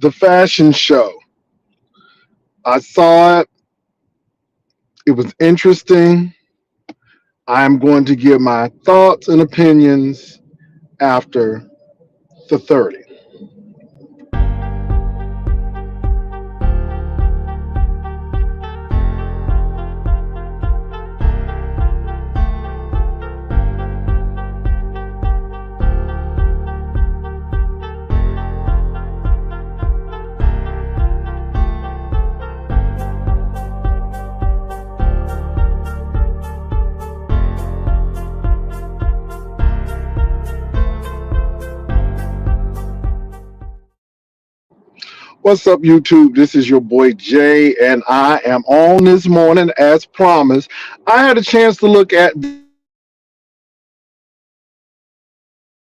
The fashion show. I saw it. It was interesting. I'm going to give my thoughts and opinions after the 30. What's up, YouTube? This is your boy Jay, and I am on this morning as promised. I had a chance to look at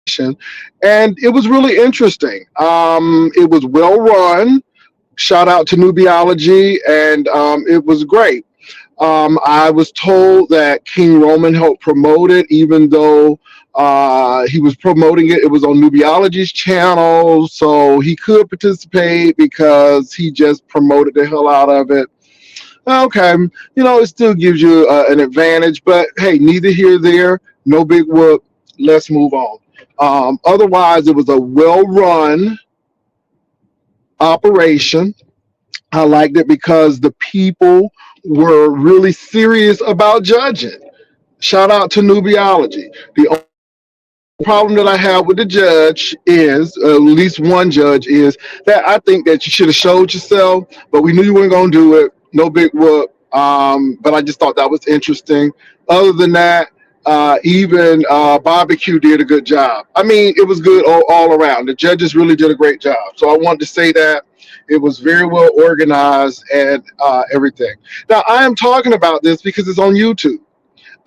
and it was really interesting. It was well run. Shout out to Nubiology, and it was great. I was told that King Roman helped promote it, even though he was promoting it. It was on Nubiology's channel, so he could participate because he just promoted the hell out of it. Okay, it still gives you an advantage, but hey, neither here nor there. No big whoop. Let's move on. Otherwise, it was a well-run operation. I liked it because the people were really serious about judging. Shout out to Nubiology. The only problem that I have with the judge is, at least one judge, is that I think that you should have showed yourself, but we knew you weren't going to do it. No big whoop. But I just thought that was interesting. Other than that, even Barbecue did a good job. I mean, it was good all around. The judges really did a great job. So I wanted to say that it was very well organized and everything. Now, I am talking about this because it's on YouTube.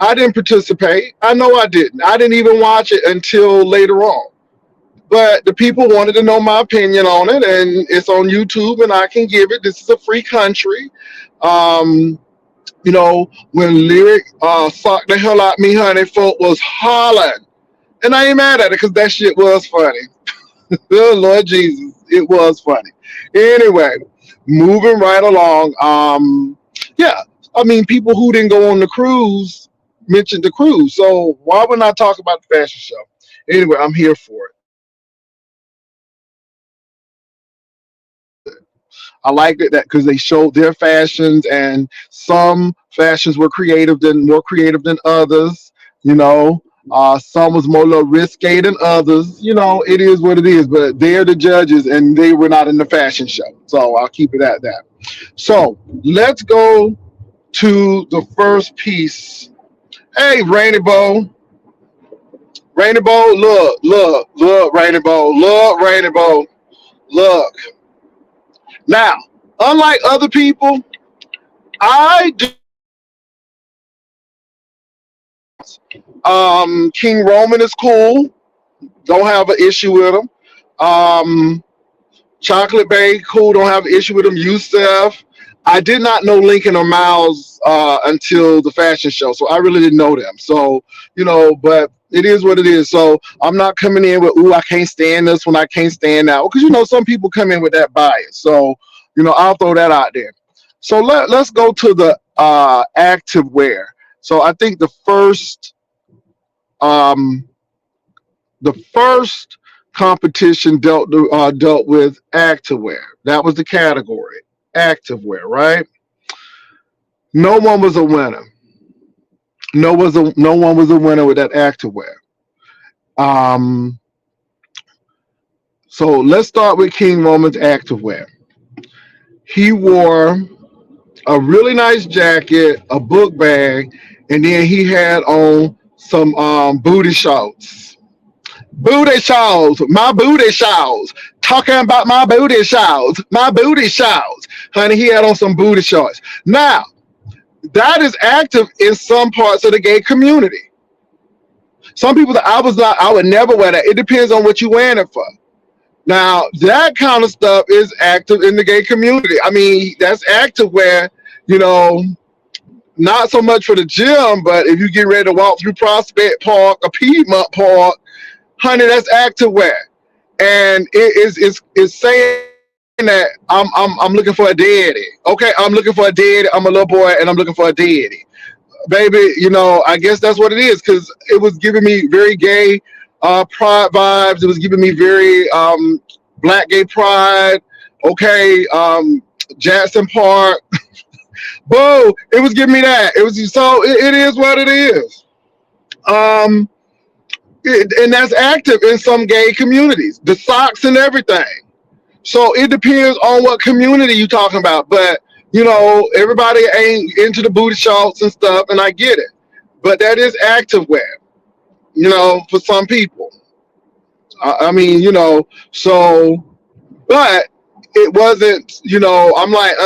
I didn't participate. I know I didn't. I didn't even watch it until later on. But the people wanted to know my opinion on it, and it's on YouTube, and I can give it. This is a free country. Um, when Lyric socked the hell out me, honey, folk was hollering. And I ain't mad at it because that shit was funny. Oh, Lord Jesus, it was funny. Anyway, moving right along. Yeah, I mean, people who didn't go on the cruise mentioned the cruise. So why would I talk about the fashion show? Anyway, I'm here for it. I liked it that because they showed their fashions, and some fashions were more creative than others. You know, some was more little risque than others. It is what it is. But they're the judges, and they were not in the fashion show, so I'll keep it at that. So let's go to the first piece. Hey, Rainy Bow, look, Rainy Bow, look, Rainy Bow, look. Now, unlike other people, I do. King Roman is cool. Don't have an issue with him. Um, Chocolate Bay, cool. Don't have an issue with him. Yusef. I did not know Lincoln or Miles until the fashion show, so I really didn't know them. So, but it is what it is. So I'm not coming in with, ooh, I can't stand this one, I can't stand that. Because, some people come in with that bias. So, I'll throw that out there. So let's go to the active wear. So I think um, the first competition dealt with activewear. That was the category, activewear, right? No one was a winner. No one was a winner with that activewear. Um, so let's start with King Roman's activewear. He wore a really nice jacket, a book bag, and then he had on some booty shorts. Booty shorts, my booty shorts. Talking about my booty shorts, my booty shorts. Honey, he had on some booty shorts. Now, that is active in some parts of the gay community. Some people that I would never wear that. It depends on what you're wearing it for. Now, that kind of stuff is active in the gay community. I mean, that's active where, you know, not so much for the gym, but if you get ready to walk through Prospect Park or Piedmont Park, honey, that's active wear. And it's saying that I'm looking for a daddy. Okay, I'm looking for a daddy. I'm a little boy and I'm looking for a daddy. Baby, I guess that's what it is because it was giving me very gay pride vibes. It was giving me very black gay pride. Okay, Jackson Park. Boo! It was giving me that. It was it is what it is. Um, and that's active in some gay communities. The socks and everything. So it depends on what community you talking about. But everybody ain't into the booty shorts and stuff, and I get it. But that is active wear, for some people. I mean, so but it wasn't, I'm like,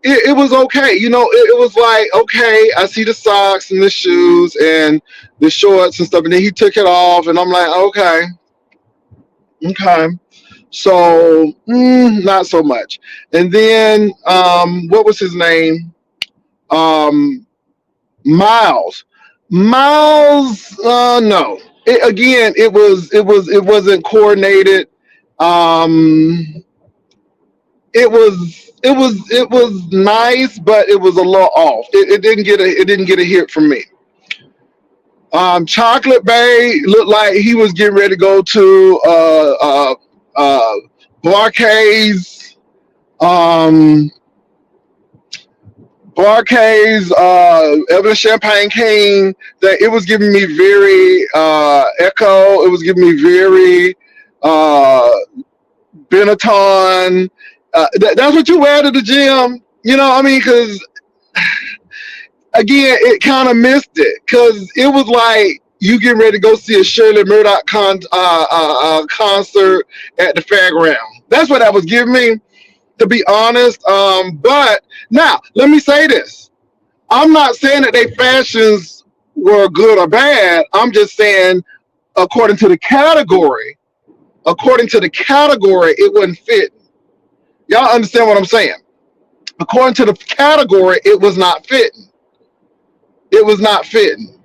it was okay. It was like, okay, I see the socks and the shoes and the shorts and stuff, and then he took it off, and I'm like, okay, okay. So not so much. And then what was his name? Um, Miles. Miles. No. Again, it wasn't coordinated. Um, it was nice, but it was a little off. It didn't get a hit from me. Chocolate Bay looked like he was getting ready to go to uh, Barcades, um, Evelyn Champagne King. That it was giving me very Echo. It was giving me very uh, Benetton. That's what you wear to the gym. What I mean? Because again, it kind of missed it because it was like you getting ready to go see a Shirley Murdoch concert at the fairground. That's what that was giving me, to be honest. But now, let me say this. I'm not saying that their fashions were good or bad. I'm just saying, according to the category, it wasn't fit. Y'all understand what I'm saying? According to the category, it was not fitting. It was not fitting.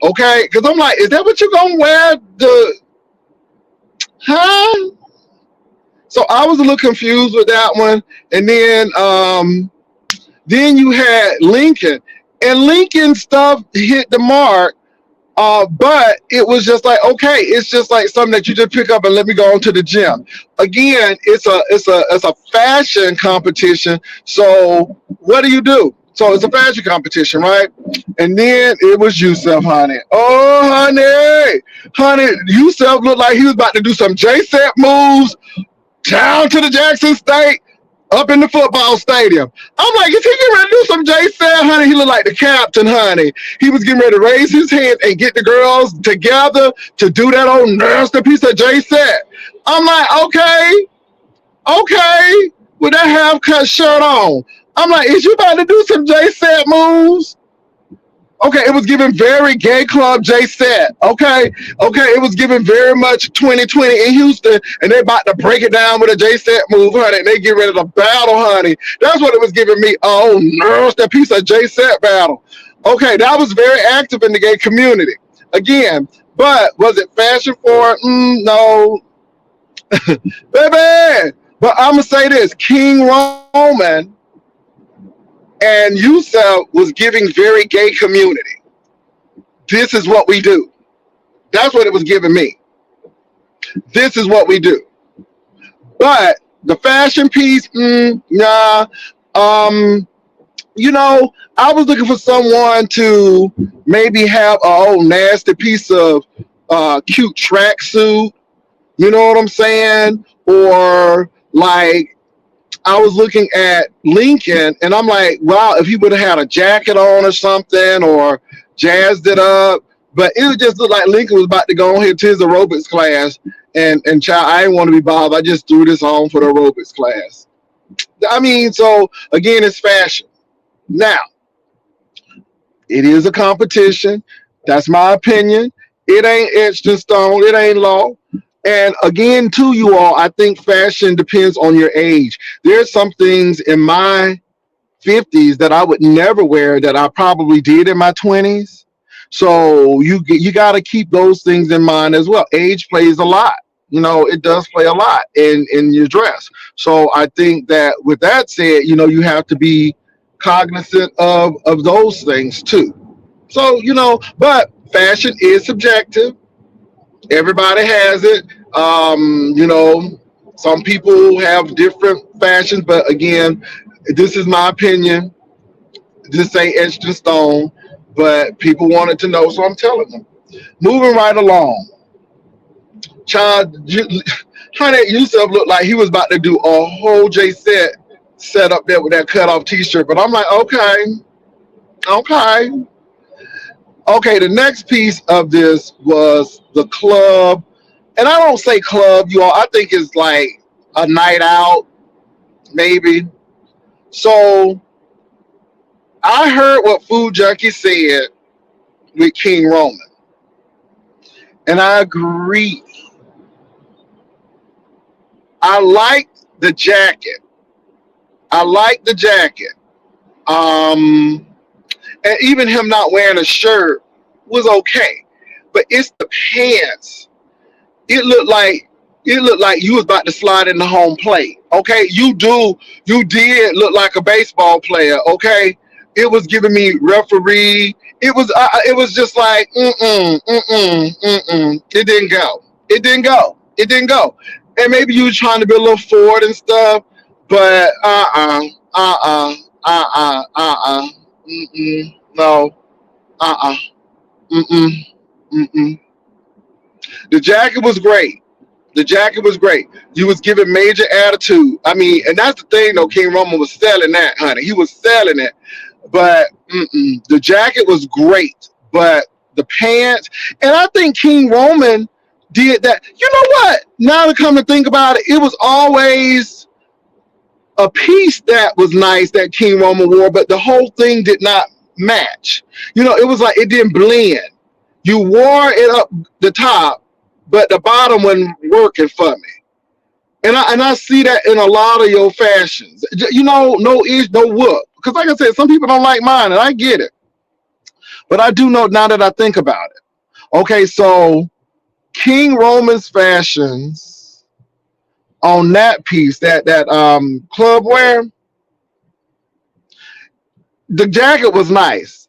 Okay? Because I'm like, is that what you're going to wear? Huh? So I was a little confused with that one. And then you had Lincoln. And Lincoln stuff hit the mark. But it was just like, okay, it's just like something that you just pick up and let me go into the gym. Again, it's a fashion competition. So what do? So it's a fashion competition, right? And then it was Yusef, honey. Oh, honey, Yusef looked like he was about to do some J-Set moves down to the Jackson State, up in the football stadium. I'm like, is he getting ready to do some J-Set, honey? He looked like the captain, honey. He was getting ready to raise his hand and get the girls together to do that old nasty piece of J-Set. I'm like, okay, with that half-cut shirt on. I'm like, is you about to do some J-Set moves? Okay, it was giving very gay club J-Set. Okay, it was giving very much 2020 in Houston, and they about to break it down with a J-Set move, honey. And they get ready to battle, honey. That's what it was giving me. Oh, nurse, that piece of J-Set battle. Okay, that was very active in the gay community. Again, but was it fashion for it? No. Baby! But I'm going to say this. King Roman and Yusef was giving very gay community. This is what we do. That's what it was giving me. This is what we do. But the fashion piece, nah. I was looking for someone to maybe have a whole nasty piece of cute tracksuit. You know what I'm saying? Or like, I was looking at Lincoln, and I'm like, wow, if he would have had a jacket on or something, or jazzed it up. But it just looked like Lincoln was about to go on here to his aerobics class, and child, I didn't want to be bothered. I just threw this on for the aerobics class. I mean, so again, it's fashion. Now, it is a competition. That's my opinion. It ain't etched in stone. It ain't law. And again, to you all, I think fashion depends on your age. There's some things in my 50s that I would never wear that I probably did in my 20s. So you got to keep those things in mind as well. Age plays a lot. It does play a lot in your dress. So I think that with that said, you have to be cognizant of those things too. So, but fashion is subjective. Everybody has it. Some people have different fashions, but again, this is my opinion. This ain't etched in stone, but people wanted to know, so I'm telling them. Moving right along. Child, Honey Yusuf looked like he was about to do a whole set up there with that cut off t-shirt. But I'm like, okay. Okay, the next piece of this was the club. And I don't say club, you all. I think it's like a night out, maybe. So I heard what Food Junkie said with King Roman. And I agree. I like the jacket. I like the jacket. And even him not wearing a shirt was okay. But it's the pants. It looked like you was about to slide in the home plate. Okay, you did look like a baseball player. Okay, it was giving me referee. It was just like mm. It didn't go. It didn't go. It didn't go. And maybe you was trying to be a little forward and stuff, but no, uh mm mm. The jacket was great. The jacket was great. You was giving major attitude. I mean, and that's the thing though. King Roman was selling that, honey. He was selling it. But the jacket was great. But the pants, and I think King Roman did that. You know what? Now to come to think about it, it was always a piece that was nice that King Roman wore, but the whole thing did not match. It was like it didn't blend. You wore it up the top, but the bottom wasn't working for me. And I see that in a lot of your fashions. No ish, no whoop. Because like I said, some people don't like mine, and I get it. But I do know now that I think about it. Okay, so King Roman's fashions on that piece, that club wear, the jacket was nice.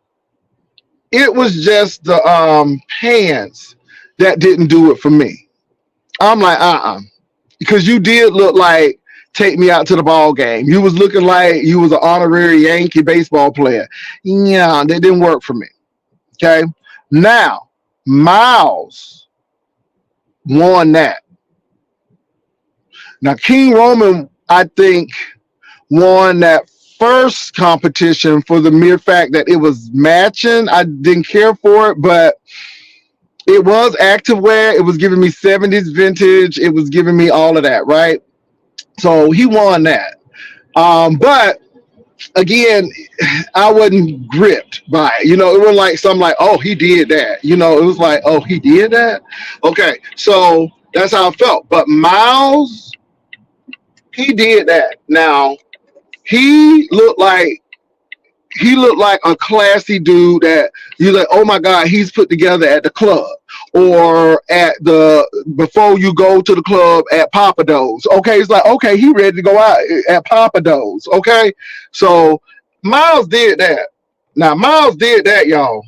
It was just the pants that didn't do it for me. I'm like, because you did look like take me out to the ball game. You was looking like you was an honorary Yankee baseball player. Yeah, that didn't work for me. Okay. Now, Miles won that. Now, King Roman, I think, won that first competition for the mere fact that it was matching. I didn't care for it, but it was activewear. It was giving me 70s vintage. It was giving me all of that, right? So he won that. But again, I wasn't gripped by it. It wasn't like something like, oh, he did that. It was like, oh, he did that. Okay, so that's how I felt. But Miles, he did that. Now he looked like a classy dude that you're like, oh my God, he's put together at the club or before you go to the club at Papa Do's. Okay, it's like, okay, he ready to go out at Papa Do's. Okay, so Miles did that. Now Miles did that, y'all.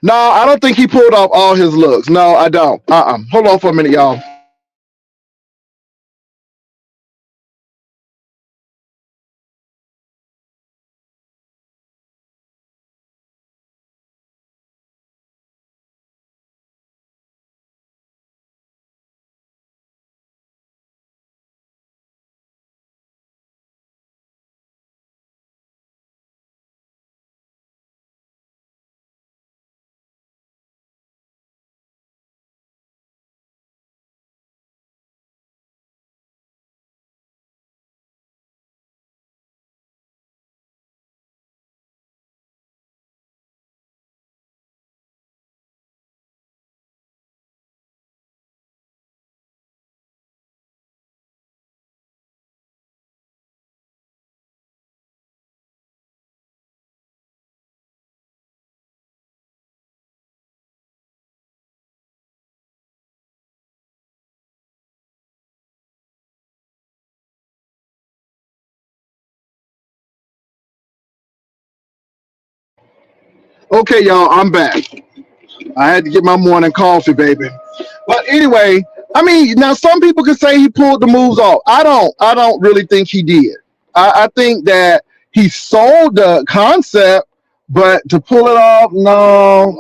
No, I don't think he pulled off all his looks. No, I don't. Hold on for a minute, y'all. Okay, y'all, I'm back. I had to get my morning coffee, baby. But anyway, I mean, now some people can say he pulled the moves off. I don't. I don't really think he did. I think that he sold the concept, but to pull it off, no,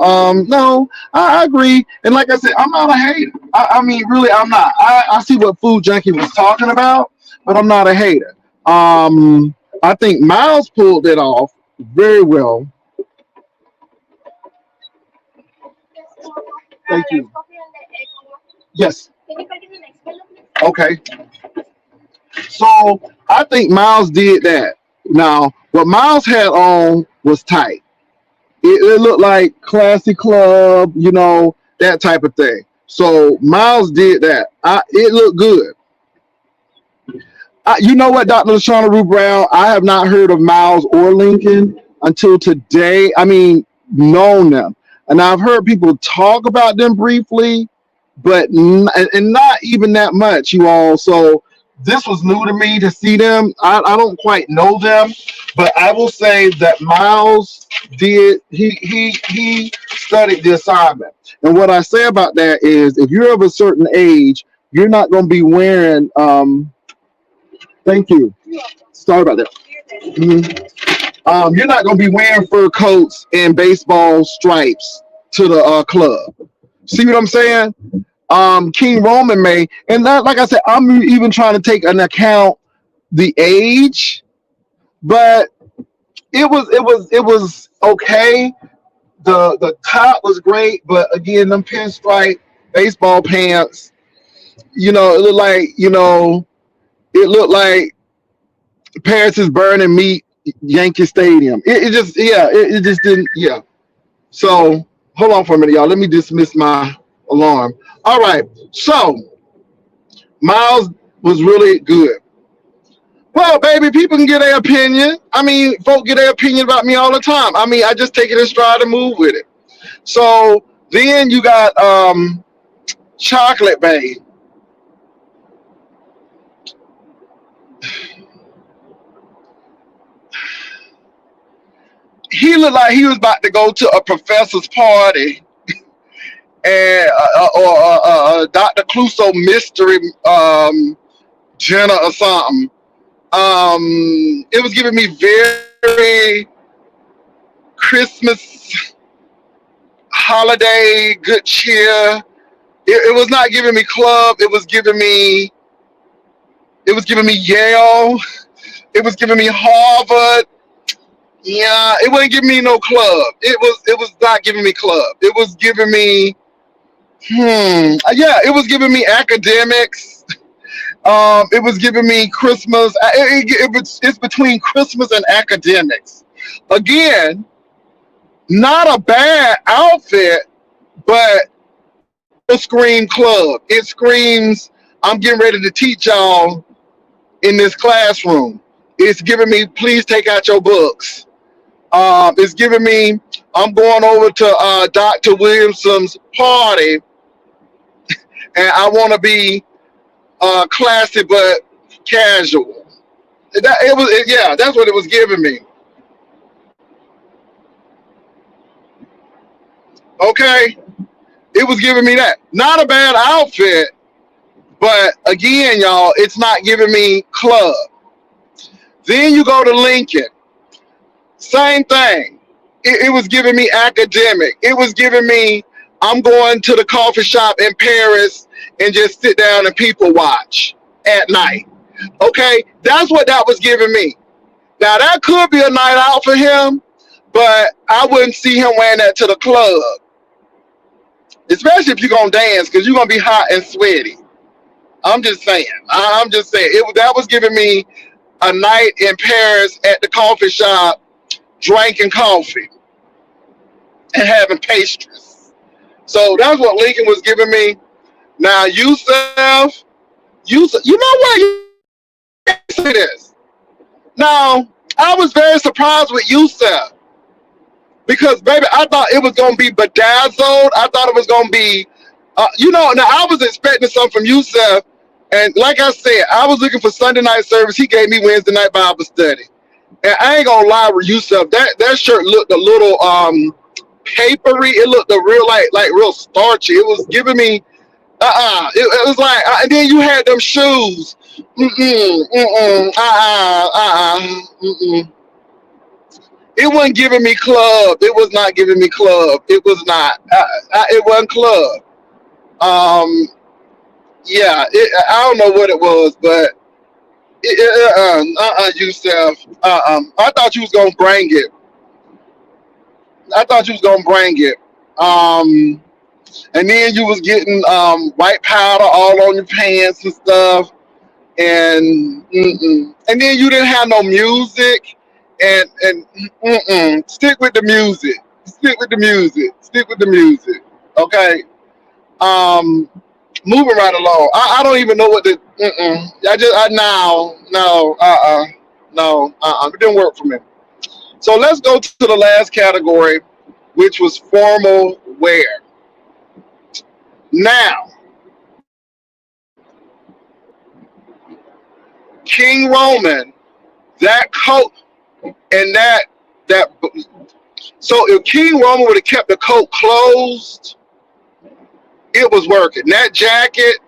no. I agree. And like I said, I'm not a hater. I mean, really, I'm not. I see what Food Junkie was talking about, but I'm not a hater. I think Miles pulled it off very well. Thank you. Yes. Okay. So I think Miles did that. Now, what Miles had on was tight. It looked like classy club, that type of thing. So Miles did that. It looked good. You know what, Dr. Lashana Rue Brown? I have not heard of Miles or Lincoln until today. I mean, known them. And I've heard people talk about them briefly, but and not even that much, you all. So this was new to me to see them. I don't quite know them, but I will say that Miles did he studied the assignment. And what I say about that is if you're of a certain age, you're not going to be wearing thank you. Sorry about that. Mhm. You're not going to be wearing fur coats and baseball stripes to the club. See what I'm saying? King Roman may, and that, like I said, I'm even trying to take an account the age, but it was okay. The top was great, but again, them pinstripe baseball pants, it looked like Paris is burning meat, Yankee Stadium. It just, yeah, it just didn't, yeah. So hold on for a minute, y'all. Let me dismiss my alarm. All right. So Miles was really good. Well, baby, people can get their opinion. I mean, folk get their opinion about me all the time. I mean, I just take it in stride and move with it. So then you got Chocolate Bay. He looked like he was about to go to a professor's party and Dr. Clouseau mystery dinner or something. It was giving me very Christmas holiday good cheer. It was not giving me club. It was giving me Yale. It was giving me Harvard. Yeah, it wasn't giving me no club. It was not giving me club. It was giving me yeah, it was giving me academics. It was giving me Christmas. It's between Christmas and academics. Again, not a bad outfit, but it scream club. It screams, I'm getting ready to teach y'all in this classroom. It's giving me, please take out your books. It's giving me, I'm going over to Dr. Williamson's party, and I want to be classy but casual. Yeah, that's what it was giving me. Okay, it was giving me that. Not a bad outfit, but again, y'all, it's not giving me club. Then you go to Lincoln, same thing. It was giving me academic. It was giving me, I'm going to the coffee shop in Paris and just sit down and people watch at night. Okay, that's what that was giving me. Now that could be a night out for him, but I wouldn't see him wearing that to the club, especially if you're gonna dance, because you're gonna be hot and sweaty. I'm just saying. I'm just saying. That was giving me a night in Paris at the coffee shop, drinking coffee and having pastries. So that's what Lincoln was giving me. Now Yusef, you know what? You say this. Now I was very surprised with Yusef because, baby, I thought it was gonna be bedazzled. I thought it was gonna be, Now I was expecting something from Yusef, and like I said, I was looking for Sunday night service. He gave me Wednesday night Bible study, and I ain't gonna lie with Yusef. That shirt looked a little papery. It looked a real like real starchy. It was giving me it was like, and then you had them shoes. Mm-mm. It wasn't giving me club. It was not giving me club. It was not. It wasn't club. Um, yeah. I don't know what it was, but Yusef. I thought you was gonna bring it. I thought you was gonna bring it. Um, and then you was getting white powder all on your pants and stuff, and then you didn't have no music, and stick with the music, stick with the music, stick with the music. Okay, um, moving right along. I don't even know what the no, it didn't work for me. So let's go to the last category, which was formal wear. Now, King Roman, that coat and that so if King Roman would have kept the coat closed, it was working. That jacket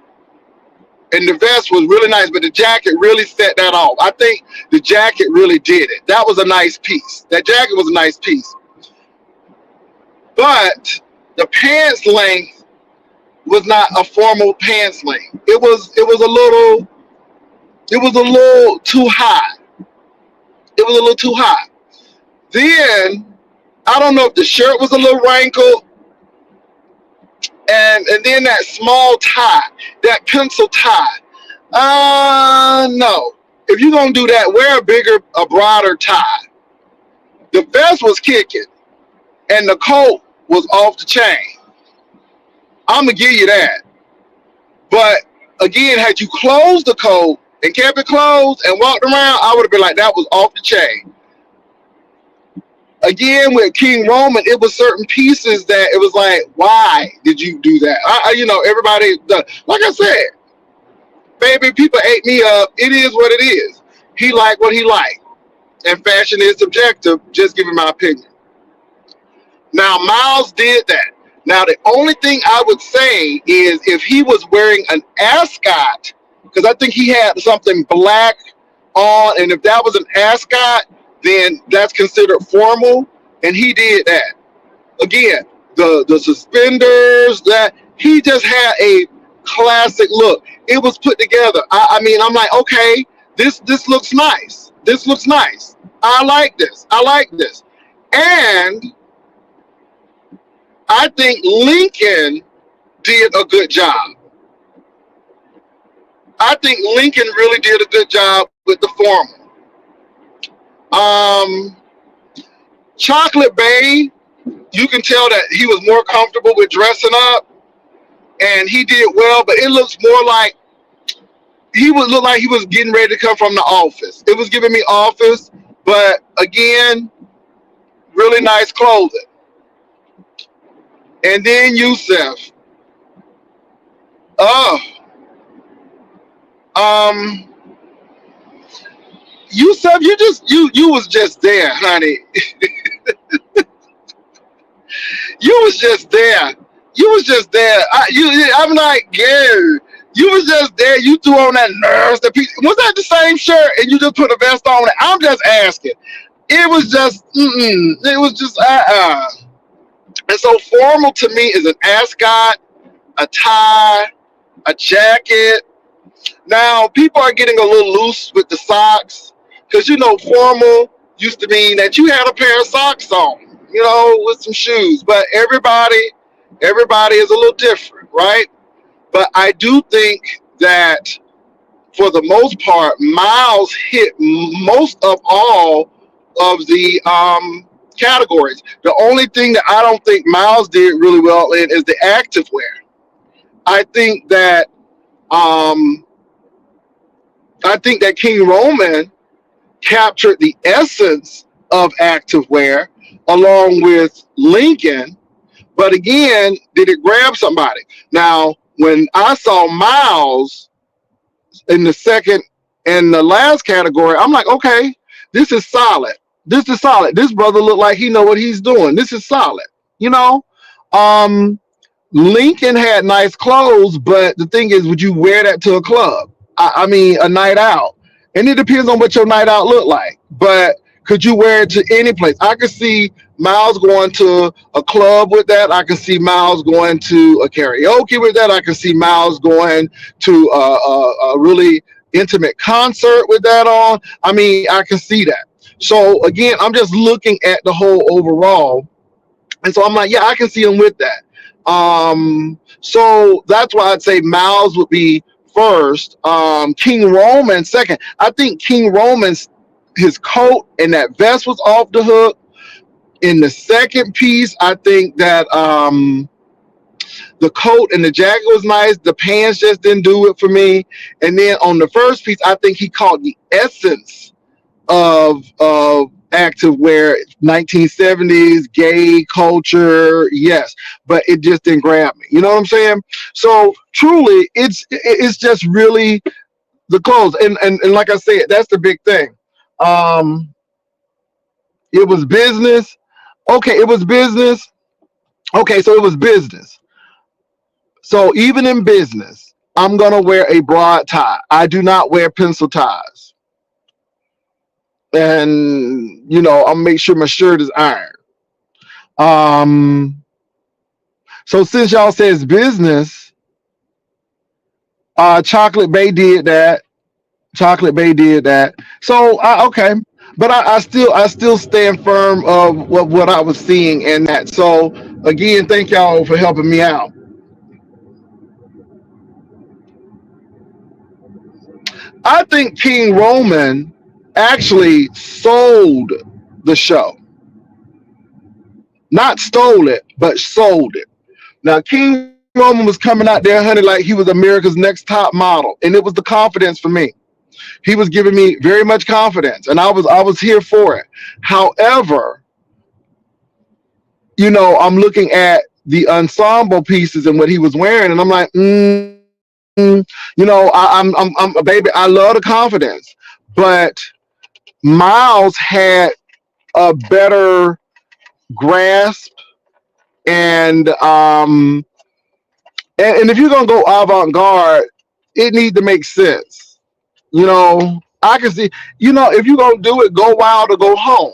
and the vest was really nice, but the jacket really set that off. I think the jacket really did it. That was a nice piece. That jacket was a nice piece. But the pants length was not a formal pants length. It was a little too high. It was a little too high. Then I don't know if the shirt was a little wrinkled, and then that small tie, that pencil tie. No. If you're gonna do that, wear a broader tie. The vest was kicking, and the coat was off the chain. I'm gonna give you that. But again, had you closed the coat and kept it closed and walked around, I would have been like, that was off the chain. Again, with King Roman, it was certain pieces that it was like, why did you do that? Everybody, like I said, baby, people ate me up. It is what it is. He liked what he liked. And fashion is subjective, just giving my opinion. Now, Miles did that. Now, the only thing I would say is if he was wearing an ascot, because I think he had something black on, and if that was an ascot, then that's considered formal, and he did that. Again, the suspenders, that he just had a classic look. It was put together. I mean, I'm like, okay, this looks nice. This looks nice. I like this. I like this. And I think Lincoln did a good job. I think Lincoln really did a good job with the formal. Chocolate Bay, you can tell that he was more comfortable with dressing up, and he did well, but it looks more like he would look like he was getting ready to come from the office. It was giving me office, but again, really nice clothing. And then Yusef. Oh, Yusef, you was just there, honey. You was just there. You was just there. I'm like, yeah. You was just there. You threw on that nerves. Was that the same shirt? And you just put a vest on it. I'm just asking. It was just, it was just, And so formal to me is an ascot, a tie, a jacket. Now people are getting a little loose with the socks because formal used to mean that you had a pair of socks on, with some shoes. But everybody is a little different, right? But I do think that for the most part, Miles hit most of all of the categories. The only thing that I don't think Miles did really well in is the activewear. I think that King Roman captured the essence of activewear along with Lincoln, but again, did it grab somebody? Now, when I saw Miles in the second and the last category, I'm like, okay, this is solid. This is solid. This brother looked like he know what he's doing. This is solid. You know, um, Lincoln had nice clothes, but the thing is, would you wear that to a club? I mean, a night out, and it depends on what your night out look like. But could you wear it to any place? I could see Miles going to a club with that. I can see Miles going to a karaoke with that. I can see Miles going to a really intimate concert with that on. I mean, I can see that. So again, I'm just looking at the whole overall, and so I'm like, yeah, I can see him with that. So that's why I'd say Miles would be first. King Roman second. I think King Roman's his coat and that vest was off the hook. In the second piece, I think that the coat and the jacket was nice. The pants just didn't do it for me. And then on the first piece, I think he caught the essence of active wear, 1970s gay culture, yes, but it just didn't grab me. You know what I'm saying? So truly, it's just really the clothes, and like I said, that's the big thing. Um, it was business. Okay, it was business. Okay, so it was business. So even in business, I'm gonna wear a broad tie. I do not wear pencil ties, and I'll make sure my shirt is ironed. Um, so since y'all says business, Chocolate Bay did that. Chocolate Bay did that. So okay, but I still stand firm of what I was seeing in that. So again, thank y'all for helping me out. I think King Roman actually sold the show, not stole it, but sold it. Now King Roman was coming out there, honey, like he was America's next top model, and it was the confidence for me. He was giving me very much confidence, and I was here for it. However, I'm looking at the ensemble pieces and what he was wearing, and I'm like, I'm a baby. I love the confidence, but Miles had a better grasp, and and if you're gonna go avant-garde, it needs to make sense. I can see, if you're gonna do it, go wild or go home.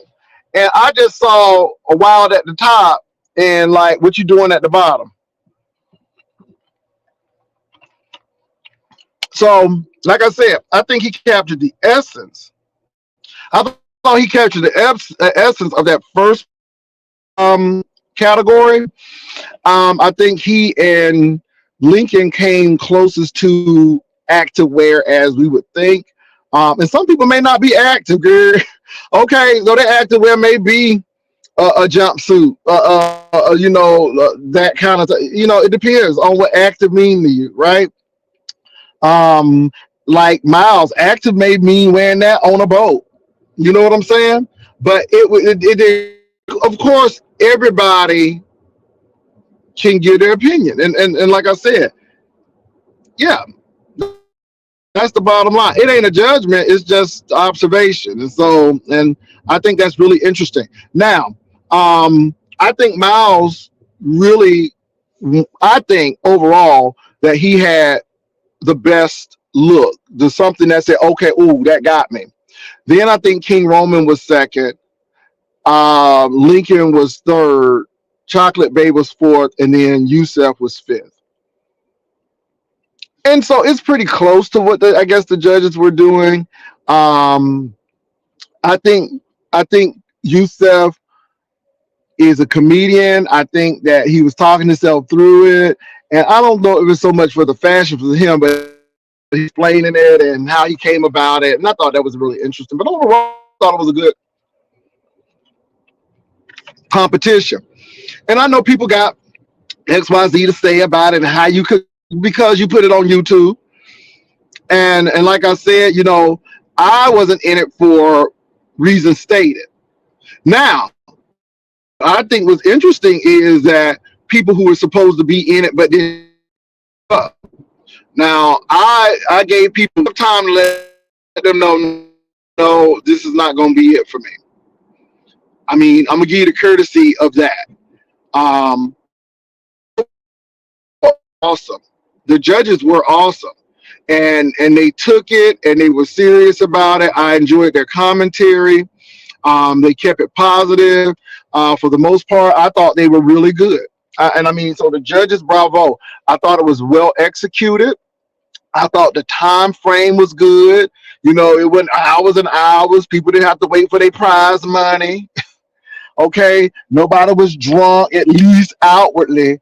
And I just saw a wild at the top, and like what you doing at the bottom. So, like I said, I think he captured the essence. I thought he captured the essence of that first category. I think he and Lincoln came closest to active wear as we would think. And some people may not be active, girl. Okay, so their active wear may be a jumpsuit, that kind of, it depends on what active mean to you, right? Um, like Miles, active may mean wearing that on a boat. You know what I'm saying? But of course, everybody can give their opinion, and like I said, yeah, that's the bottom line. It ain't a judgment; it's just observation, and I think that's really interesting. Now, I think Miles really, I think overall that he had the best look. There's something that said, okay, ooh, that got me. Then I think King Roman was second. Lincoln was third. Chocolate Bay was fourth, and then Yusef was fifth. And so it's pretty close to what I guess the judges were doing. Um, I think I think Yusef is a comedian. I think that he was talking himself through it, and I don't know if it's so much for the fashion for him, but he's explaining it and how he came about it. And I thought that was really interesting. But overall, I thought it was a good competition. And I know people got XYZ to say about it and how you could, because you put it on YouTube. And like I said, I wasn't in it for reasons stated. Now, I think what's interesting is that people who were supposed to be in it but didn't up. Now, I gave people time to let them know, no, this is not going to be it for me. I mean, I'm gonna give you the courtesy of that. Um, awesome. The judges were awesome, and they took it and they were serious about it. I enjoyed their commentary. They kept it positive. For the most part, I thought they were really good. And I mean, so the judges, bravo. I thought it was well executed. I thought the time frame was good. You know, it wasn't hours and hours. People didn't have to wait for their prize money. Okay, nobody was drunk, at least outwardly.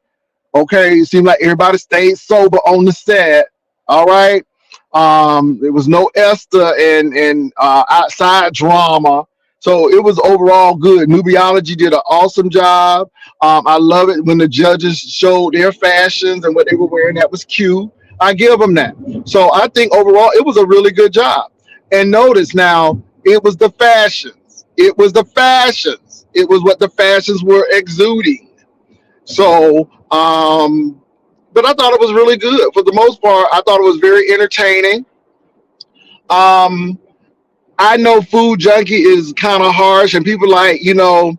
Okay, it seemed like everybody stayed sober on the set. All right. There was no Esther and outside drama. So it was overall good. Nubiology did an awesome job. I love it when the judges showed their fashions and what they were wearing. That was cute. I give them that. So I think overall it was a really good job. And notice now, it was the fashions. It was the fashions. It was what the fashions were exuding. So, but I thought it was really good for the most part. I thought it was very entertaining. Um, I know Food Junkie is kind of harsh, and people like, you know.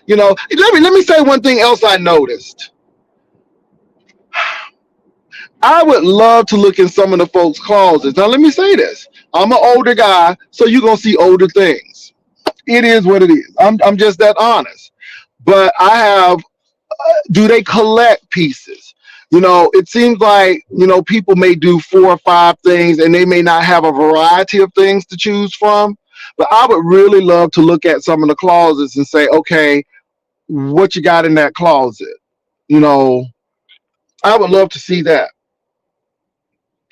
Let me say one thing else I noticed. I would love to look in some of the folks' closets. Now, let me say this: I'm an older guy, so you're gonna see older things. It is what it is. I'm just that honest. But I have. Do they collect pieces? It seems like, people may do 4 or 5 things and they may not have a variety of things to choose from. But I would really love to look at some of the closets and say, okay, what you got in that closet? You know, I would love to see that.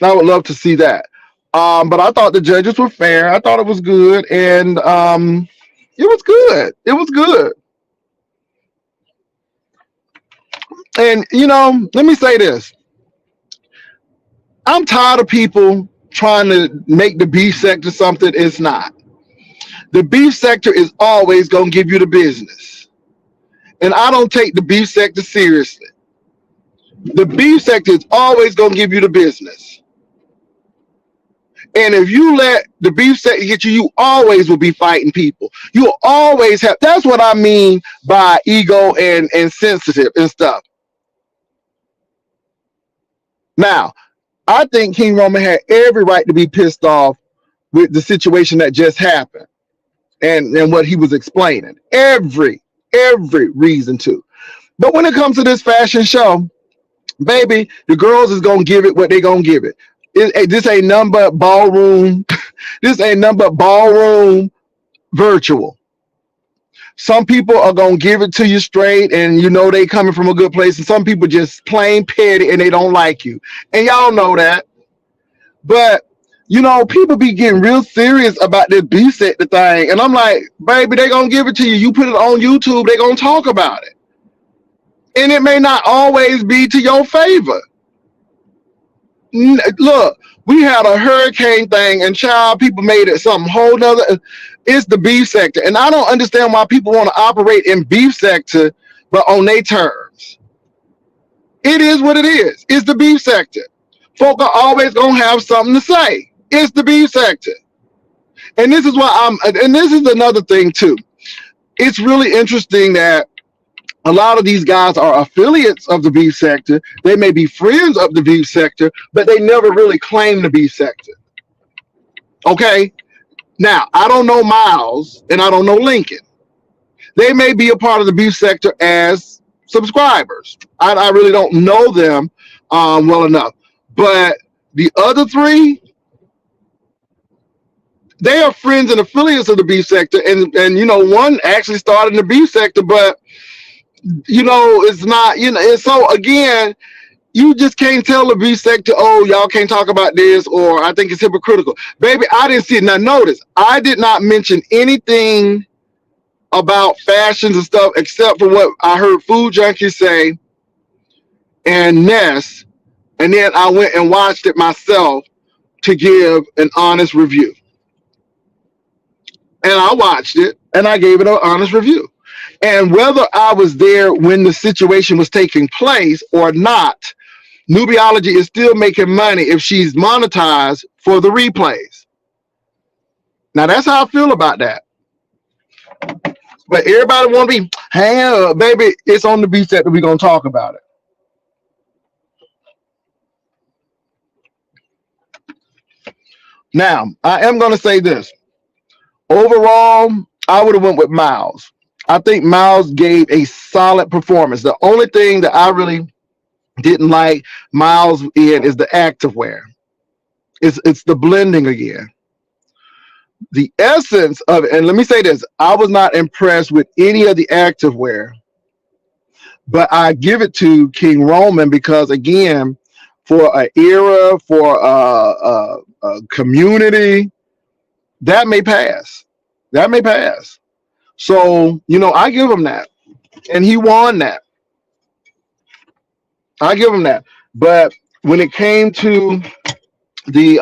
I would love to see that. But I thought the judges were fair. I thought it was good. And it was good. It was good. And, let me say this. I'm tired of people trying to make the beef sector something it's not. The beef sector is always going to give you the business. And I don't take the beef sector seriously. The beef sector is always going to give you the business. And if you let the beef sector get you, you always will be fighting people. You'll always have. That's what I mean by ego and sensitive and stuff. Now, I think King Roman had every right to be pissed off with the situation that just happened and what he was explaining. Every reason to. But when it comes to this fashion show, baby, the girls is going to give it what they going to give it. This ain't nothing but ballroom. This ain't nothing but ballroom virtual. Some people are going to give it to you straight and they coming from a good place. And some people just plain petty and they don't like you. And y'all know that. But, people be getting real serious about this beef sector thing. And I'm like, baby, they going to give it to you. You put it on YouTube, they going to talk about it. And it may not always be to your favor. Look, we had a hurricane thing and people made it something whole nother. It's the beef sector. And I don't understand why people want to operate in beef sector, but on their terms. It is what it is. It's the beef sector. Folk are always going to have something to say. It's the beef sector. And this is why and this is another thing too. It's really interesting that a lot of these guys are affiliates of the beef sector. They may be friends of the beef sector, but they never really claim the beef sector. Okay? Now, I don't know Miles and I don't know Lincoln. They may be a part of the beef sector as subscribers. I really don't know them well enough. But the other 3, they are friends and affiliates of the beef sector. And one actually started in the beef sector, but it's not, and so again, you just can't tell the beef sector, oh, y'all can't talk about this, or I think it's hypocritical. Baby, I didn't see it. Now notice, I did not mention anything about fashions and stuff except for what I heard Food Junkie say and Ness, and then I went and watched it myself to give an honest review. And I watched it and I gave it an honest review. And whether I was there when the situation was taking place or not, Nubiology is still making money if she's monetized for the replays. Now, that's how I feel about that. But everybody want to be, hey, baby, it's on the beach that we're going to talk about it. Now, I am going to say this. Overall, I would have went with Miles. I think Miles gave a solid performance. The only thing that I really didn't like Miles in is the activewear. It's the blending again. The essence of it, and let me say this, I was not impressed with any of the activewear, but I give it to King Roman because again, for an era, for a community, that may pass. That may pass. So, I give him that. And he won that. I give him that. But when it came to the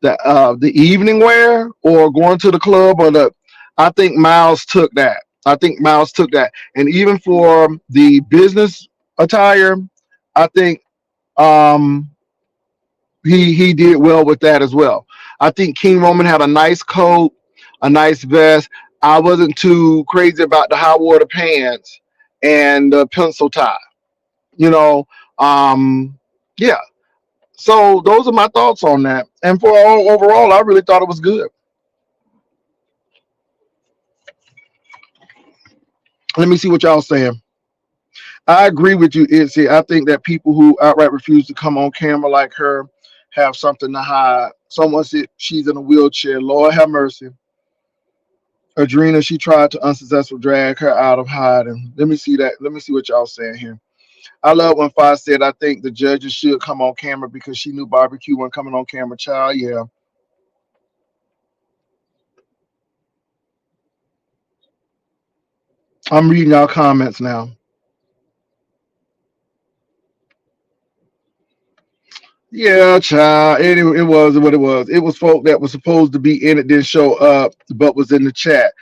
the evening wear or going to the club or I think Miles took that. I think Miles took that. And even for the business attire, I think um he did well with that as well. I think King Roman had a nice coat, a nice vest. I wasn't too crazy about the high water pants and the pencil tie. You know, um, yeah. So those are my thoughts on that. And for overall, I really thought it was good. Let me see what y'all saying. I agree with you, Itzy. I think that people who outright refuse to come on camera like her have something to hide. Someone said she's in a wheelchair. Lord have mercy. Adrena, she tried to unsuccessful drag her out of hiding. Let me see that. Let me see what y'all saying here. I love when Fox said, I think the judges should come on camera because she knew barbecue wasn't coming on camera. Child, yeah. I'm reading y'all comments now. Yeah, child. It was what it was. It was folk that was supposed to be in it, didn't show up, but was in the chat.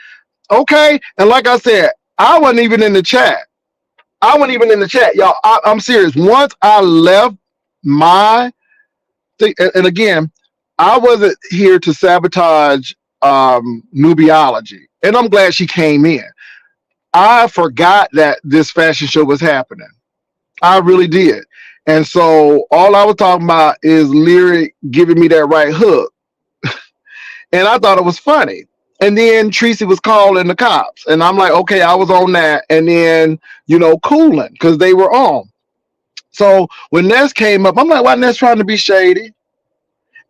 Okay. And like I said, I wasn't even in the chat. I wasn't even in the chat. Y'all, I'm serious. Once I left my thing, and again, I wasn't here to sabotage Nubiology. And I'm glad she came in. I forgot that this fashion show was happening. I really did. And so all I was talking about is Lyric giving me that right hook. And I thought it was funny. And then Tracy was calling the cops. And I'm like, okay, I was on that. And then, cooling because they were on. So when Ness came up, I'm like, why Ness trying to be shady?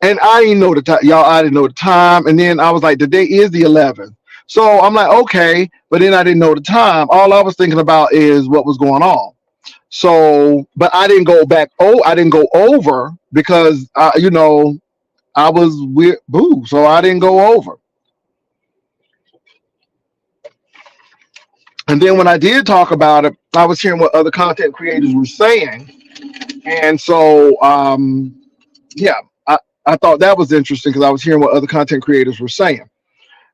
And I didn't know the time. Y'all, I didn't know the time. And then I was like, the day is the 11th. So I'm like, okay. But then I didn't know the time. All I was thinking about is what was going on. So, but I didn't go back. Oh, I didn't go over because, I was with Boo. So I didn't go over. And then when I did talk about it, I was hearing what other content creators were saying. And so, yeah, I thought that was interesting because I was hearing what other content creators were saying.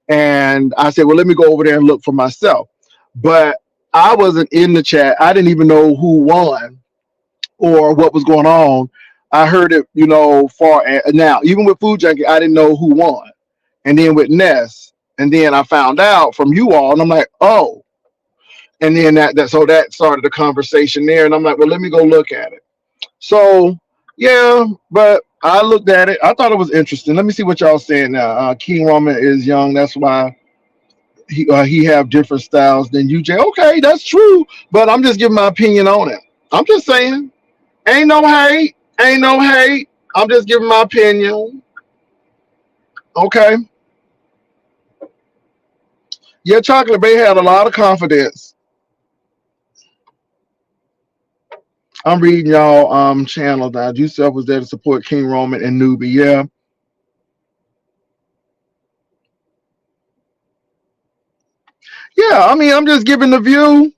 And I said, well, let me go over there and look for myself. But I wasn't in the chat. I didn't even know who won or what was going on. I heard it, far now, even with Food Junkie, I didn't know who won. And then with Ness, and then I found out from you all, and I'm like, oh. And then so that started the conversation there. And I'm like, well, let me go look at it. So yeah, but I looked at it. I thought it was interesting. Let me see what y'all saying now. King Roman is young. That's why he have different styles than UJ. Okay, that's true. But I'm just giving my opinion on it. I'm just saying. Ain't no hate. Ain't no hate. I'm just giving my opinion. Okay. Yeah, Chocolate Bay had a lot of confidence. I'm reading y'all channel now. Yourself was there to support King Roman and Newbie. Yeah. Yeah, I mean, I'm just giving the view.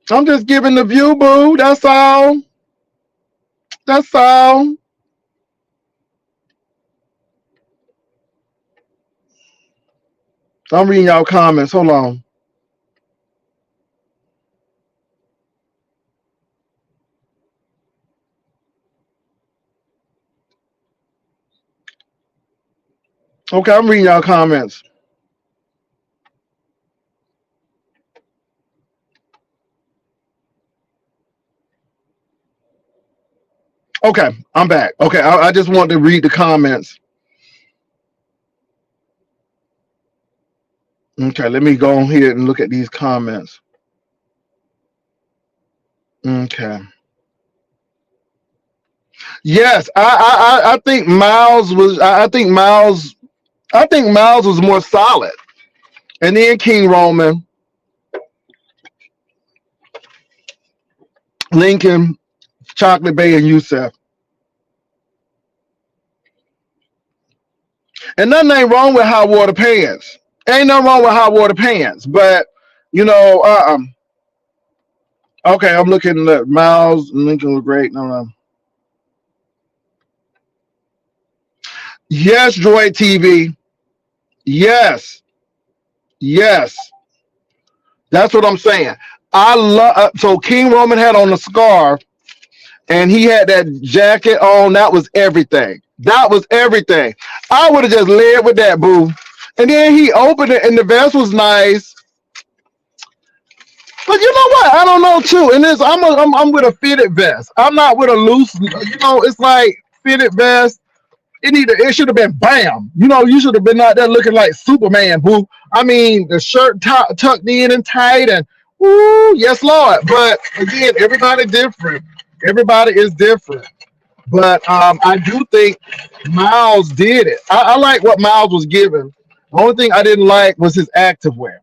I'm just giving the view, boo. That's all. That's all. I'm reading y'all comments. Hold on. Okay, I'm reading y'all comments. Okay, I'm back. Okay, I just want to read the comments. Okay, let me go on here and look at these comments. Okay. Yes, I think Miles was. I think Miles was more solid, and then King Roman, Lincoln, Chocolate Bay, and Yusef. And nothing ain't wrong with hot water pants. Ain't nothing wrong with hot water pants, but you know, okay, I'm looking at Miles and Lincoln was great. No, no. Yes, Droid TV. Yes, yes. That's what I'm saying. I love. So King Roman had on a scarf, and he had that jacket on. That was everything. That was everything. I would have just led with that, boo. And then he opened it, and the vest was nice. But you know what? I don't know too. And this, I'm with a fitted vest. I'm not with a loose. You know, it's like fitted vest. It should have been bam. You know, you should have been out there looking like Superman, boo. I mean, the shirt tucked in and tight, and woo, yes, Lord. But again, everybody different. Everybody is different. But I do think Miles did it. I like what Miles was given. The only thing I didn't like was his activewear.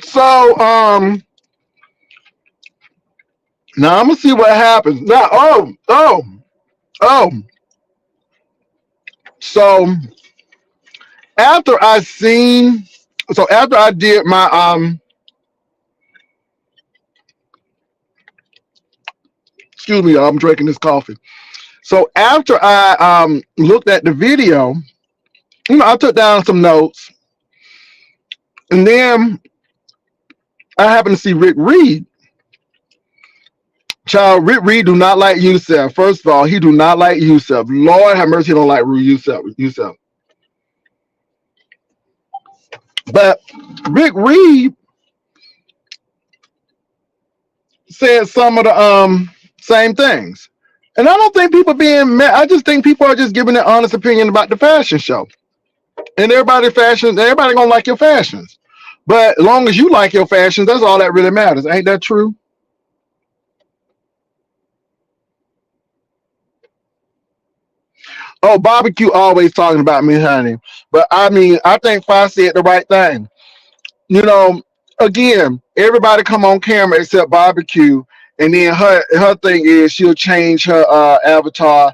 So now I'm gonna see what happens. Now, oh. So after I seen, so after I did my excuse me, I'm drinking this coffee. So after I looked at the video, you know, I took down some notes, and then I happened to see Rick Reed. Child, Rick Reed do not like Yusef. First of all, he do not like Yusef. Lord have mercy, he don't like Yusef. But Rick Reed said some of the same things. And I don't think people being mad. I just think people are just giving their honest opinion about the fashion show. And everybody gonna like your fashions. But as long as you like your fashions, that's all that really matters. Ain't that true? Oh, barbecue always talking about me, honey. But I mean, I think Fi said the right thing. You know, again, everybody come on camera except barbecue, and then her thing is she'll change her avatar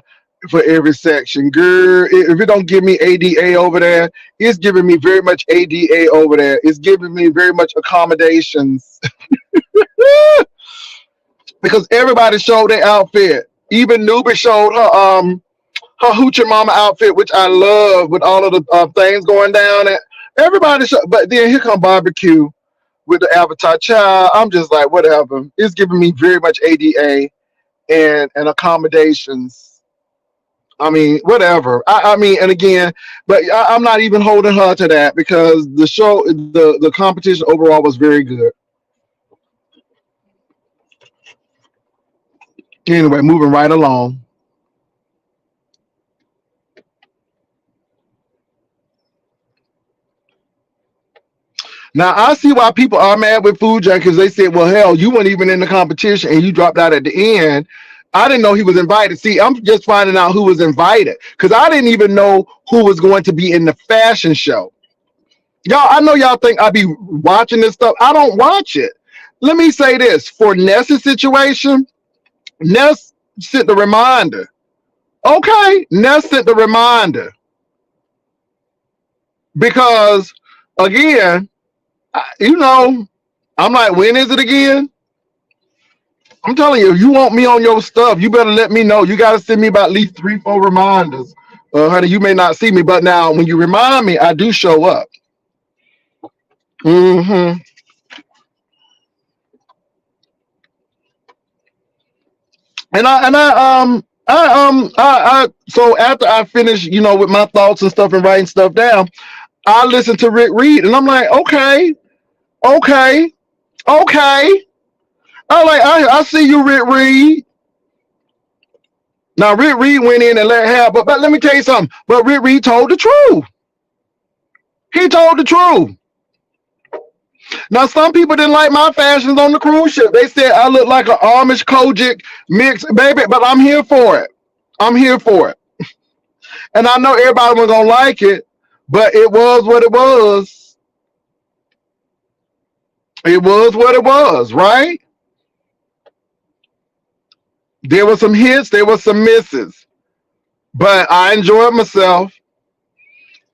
for every section. Girl, if it don't give me ADA over there, it's giving me very much ADA over there. It's giving me very much accommodations because everybody showed their outfit. Even Nuba showed her hoochie mama outfit, which I love, with all of the things going down. And everybody showed, but then here come barbecue with the avatar child. I'm just like, whatever. It's giving me very much ADA and accommodations. I mean, whatever. I mean, and again, but I'm not even holding her to that because the show, the competition overall was very good. Anyway, moving right along. Now I see why people are mad with Food Junk because they said, "Well, hell, you weren't even in the competition and you dropped out at the end." I didn't know he was invited. See, I'm just finding out who was invited because I didn't even know who was going to be in the fashion show. Y'all, I know y'all think I be watching this stuff. I don't watch it. Let me say this for Ness's situation. Ness sent the reminder. Okay, Ness sent the reminder because again, you know, I'm like, when is it again? I'm telling you, if you want me on your stuff, you better let me know. You got to send me about at least 3, 4 reminders. Honey, you may not see me, but now when you remind me, I do show up. hmm so after I finish, with my thoughts and stuff and writing stuff down, I listen to Rick Reed, and I'm like, okay, okay, okay. I see you, Rick Reed. Now Rick Reed went in and but let me tell you something. But Rick Reed told the truth. He told the truth. Now some people didn't like my fashions on the cruise ship. They said I look like an Amish Kojic mix, baby. But I'm here for it. I'm here for it. And I know everybody was gonna like it, but it was what it was. It was what it was, right? There were some hits, there were some misses, but I enjoyed myself.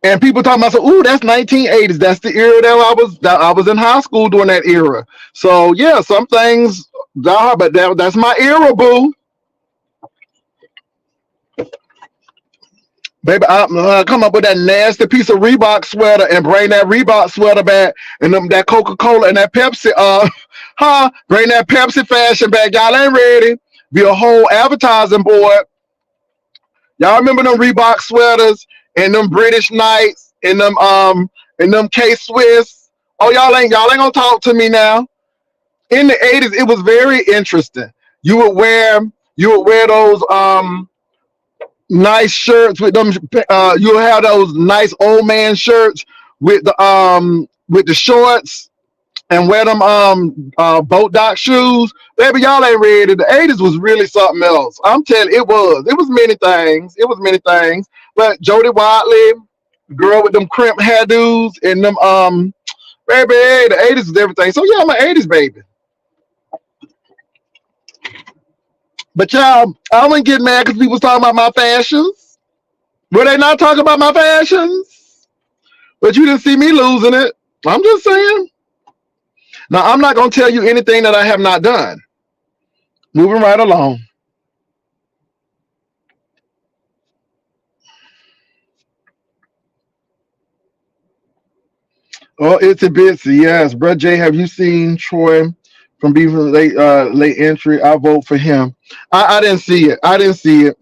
And people talking about, so, ooh, that's 1980s. That's the era that I was in high school during that era. So yeah, some things, but that's my era, boo. Baby, I come up with that nasty piece of Reebok sweater and bring that Reebok sweater back, and that Coca-Cola and that Pepsi, bring that Pepsi fashion back. Y'all ain't ready. Be a whole advertising board. Y'all remember them Reebok sweaters and them British Knights and them K-Swiss? Oh, y'all ain't gonna talk to me now. In the 80s, it was very interesting. You would wear those nice shirts with them. You'll have those nice old man shirts with the shorts and wear them boat dock shoes. Baby, y'all ain't ready. The 80s was really something else. I'm telling you, it was many things. It was many things. But Jody Watley, girl with them crimp hairdos and them baby, the 80s was everything. So yeah, I'm an 80s baby. But y'all, I wouldn't get mad because people was talking about my fashions. Were they not talking about my fashions? But you didn't see me losing it. I'm just saying. Now, I'm not going to tell you anything that I have not done. Moving right along. Oh, it's a bitsy. Yes. Brother Jay, have you seen Troy from Beaver late entry? I vote for him. I didn't see it. I didn't see it.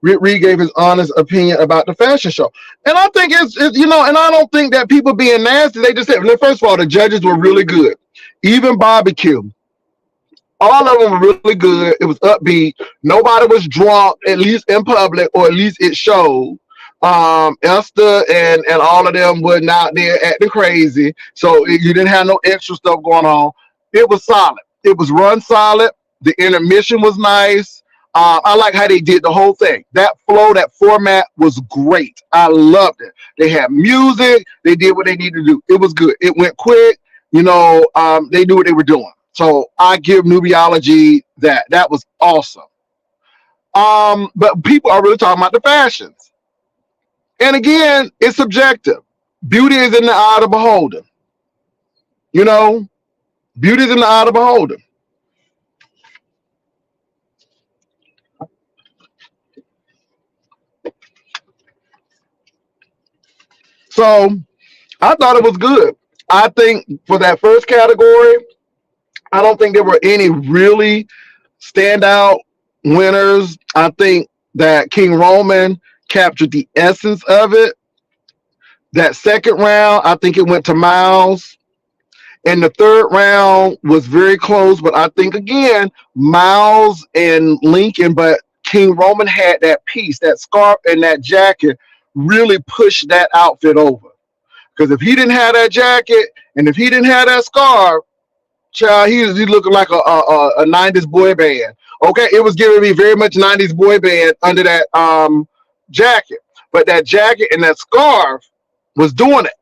Rick Reed gave his honest opinion about the fashion show. And I think and I don't think that people being nasty, they just said, first of all, the judges were really good. Even barbecue. All of them were really good. It was upbeat. Nobody was drunk, at least in public, or at least it showed. Esther and all of them wasn't out there acting crazy. So you didn't have no extra stuff going on. It was solid. It was run solid. The intermission was nice. I like how they did the whole thing. That flow, that format was great. I loved it. They had music. They did what they needed to do. It was good. It went quick. They knew what they were doing. So I give Nubiology that. That was awesome. But people are really talking about the fashions. And again, it's subjective. Beauty is in the eye of the beholder. Beauty is in the eye of the beholder. So I thought it was good. I think for that first category, I don't think there were any really standout winners. I think that King Roman captured the essence of it. That second round, I think it went to Miles. And the third round was very close, but I think again, Miles and Lincoln, but King Roman had that piece, that scarf and that jacket really pushed that outfit over. Because if he didn't have that jacket and if he didn't have that scarf, child, he's looking like a 90s boy band. Okay, it was giving me very much 90s boy band under that jacket. But that jacket and that scarf was doing it.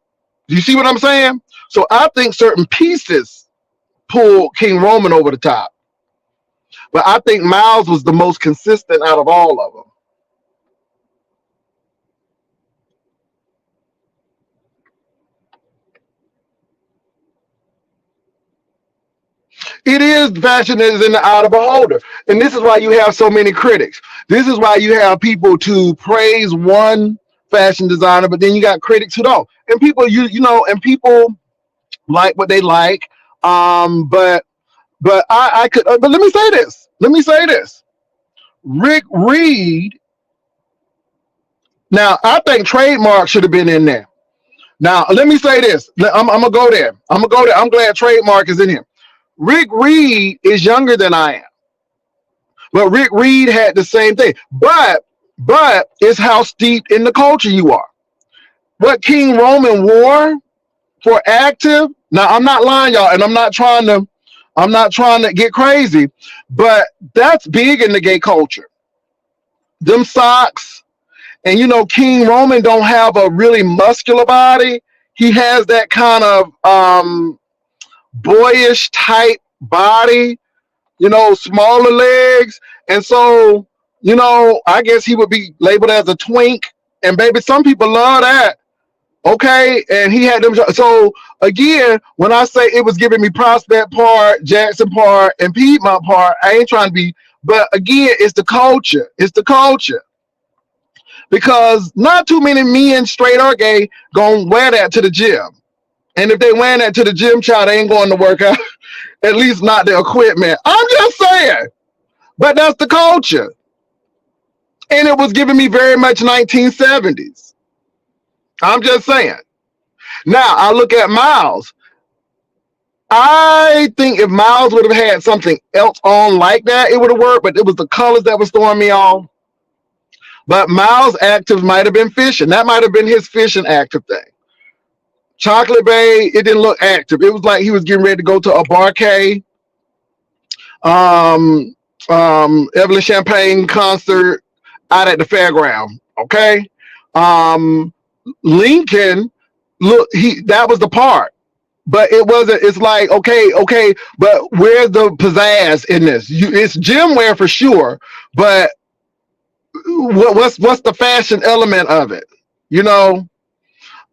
Do you see what I'm saying? So I think certain pieces pulled King Roman over the top. But I think Miles was the most consistent out of all of them. It is fashion is in the eye of the beholder. And this is why you have so many critics. This is why you have people to praise one fashion designer, but then you got critics who don't. And people, and people like what they like. But I could, but let me say this. Let me say this. Rick Reed. Now, I think trademark should have been in there. Now, let me say this. I'm gonna go there. I'm gonna go there. I'm glad trademark is in here. Rick Reed is younger than I am, but Rick Reed had the same thing. But it's how steeped in the culture you are. What King Roman wore for active. Now, I'm not lying, y'all, and I'm not trying to get crazy, but that's big in the gay culture. Them socks, and King Roman don't have a really muscular body. He has that kind of boyish type body, smaller legs. And so, I guess he would be labeled as a twink. And baby, some people love that. Okay. And he had them. So again, when I say it was giving me Prospect Park, Jackson Park, and Piedmont Park, I ain't trying to be, but again, it's the culture. It's the culture. Because not too many men, straight or gay, gonna wear that to the gym. And if they wear that to the gym, child, they ain't going to work out. At least not the equipment. I'm just saying. But that's the culture. And it was giving me very much 1970s. I'm just saying. Now, I look at Miles. I think if Miles would have had something else on like that, it would have worked. But it was the colors that was throwing me off. But Miles' active might have been fishing. That might have been his fishing active thing. Chocolate Bay, it didn't look active. It was like he was getting ready to go to a Barcade, Evelyn Champagne concert out at the fairground. Okay. Lincoln, look, that was the part. But it wasn't, it's like, okay, but where's the pizzazz in this? It's gym wear for sure, but what's the fashion element of it?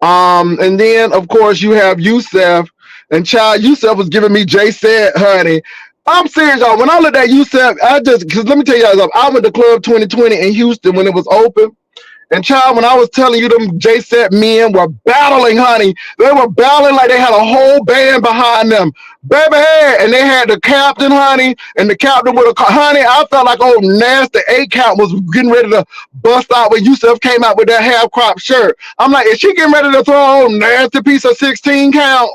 And then of course you have Yusef, and child, Yusef was giving me Jay said, honey. I'm serious, y'all. When I looked at Yusef, because let me tell you guys something. I went to Club 2020 in Houston when it was open. And child, when I was telling you them Jay set men were battling, honey, they were battling like they had a whole band behind them. Baby, and they had the captain, honey, and the captain with honey, I felt like old nasty 8 count was getting ready to bust out when Yusef came out with that half crop shirt. I'm like, is she getting ready to throw a old nasty piece of 16 count?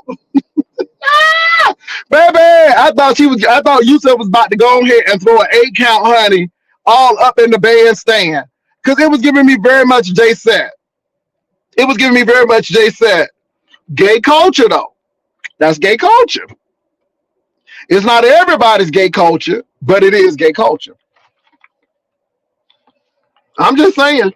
Baby, I thought Yusef was about to go ahead and throw an 8 count, honey, all up in the bandstand. Because it was giving me very much Jay set. It was giving me very much Jay set. Gay culture, though. That's gay culture. It's not everybody's gay culture, but it is gay culture. I'm just saying.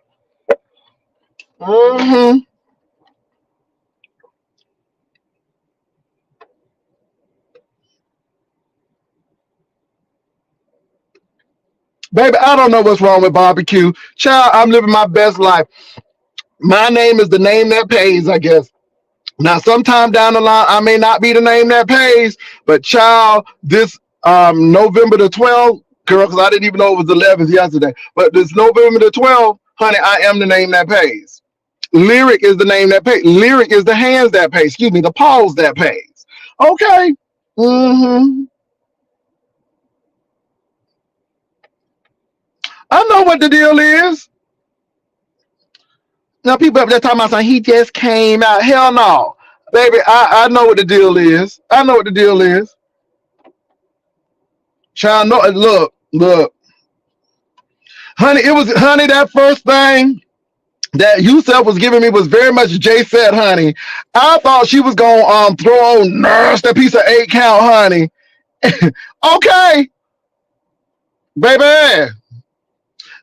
Baby, I don't know what's wrong with barbecue. Child, I'm living my best life. My name is the name that pays, I guess. Now, sometime down the line, I may not be the name that pays, but child, this November the 12th, girl, because I didn't even know it was the 11th yesterday, but this November the 12th, honey, I am the name that pays. Lyric is the name that pays. Lyric is the hands that pays. Excuse me, the paws that pays. Okay. I know what the deal is. Now, people up there talking about something, he just came out. Hell no. Baby, I know what the deal is. I know what the deal is. Child, no, look. Honey, that first thing that Yusef was giving me was very much Jay said, honey. I thought she was going to throw on nurse that piece of 8 count, honey. Okay. baby.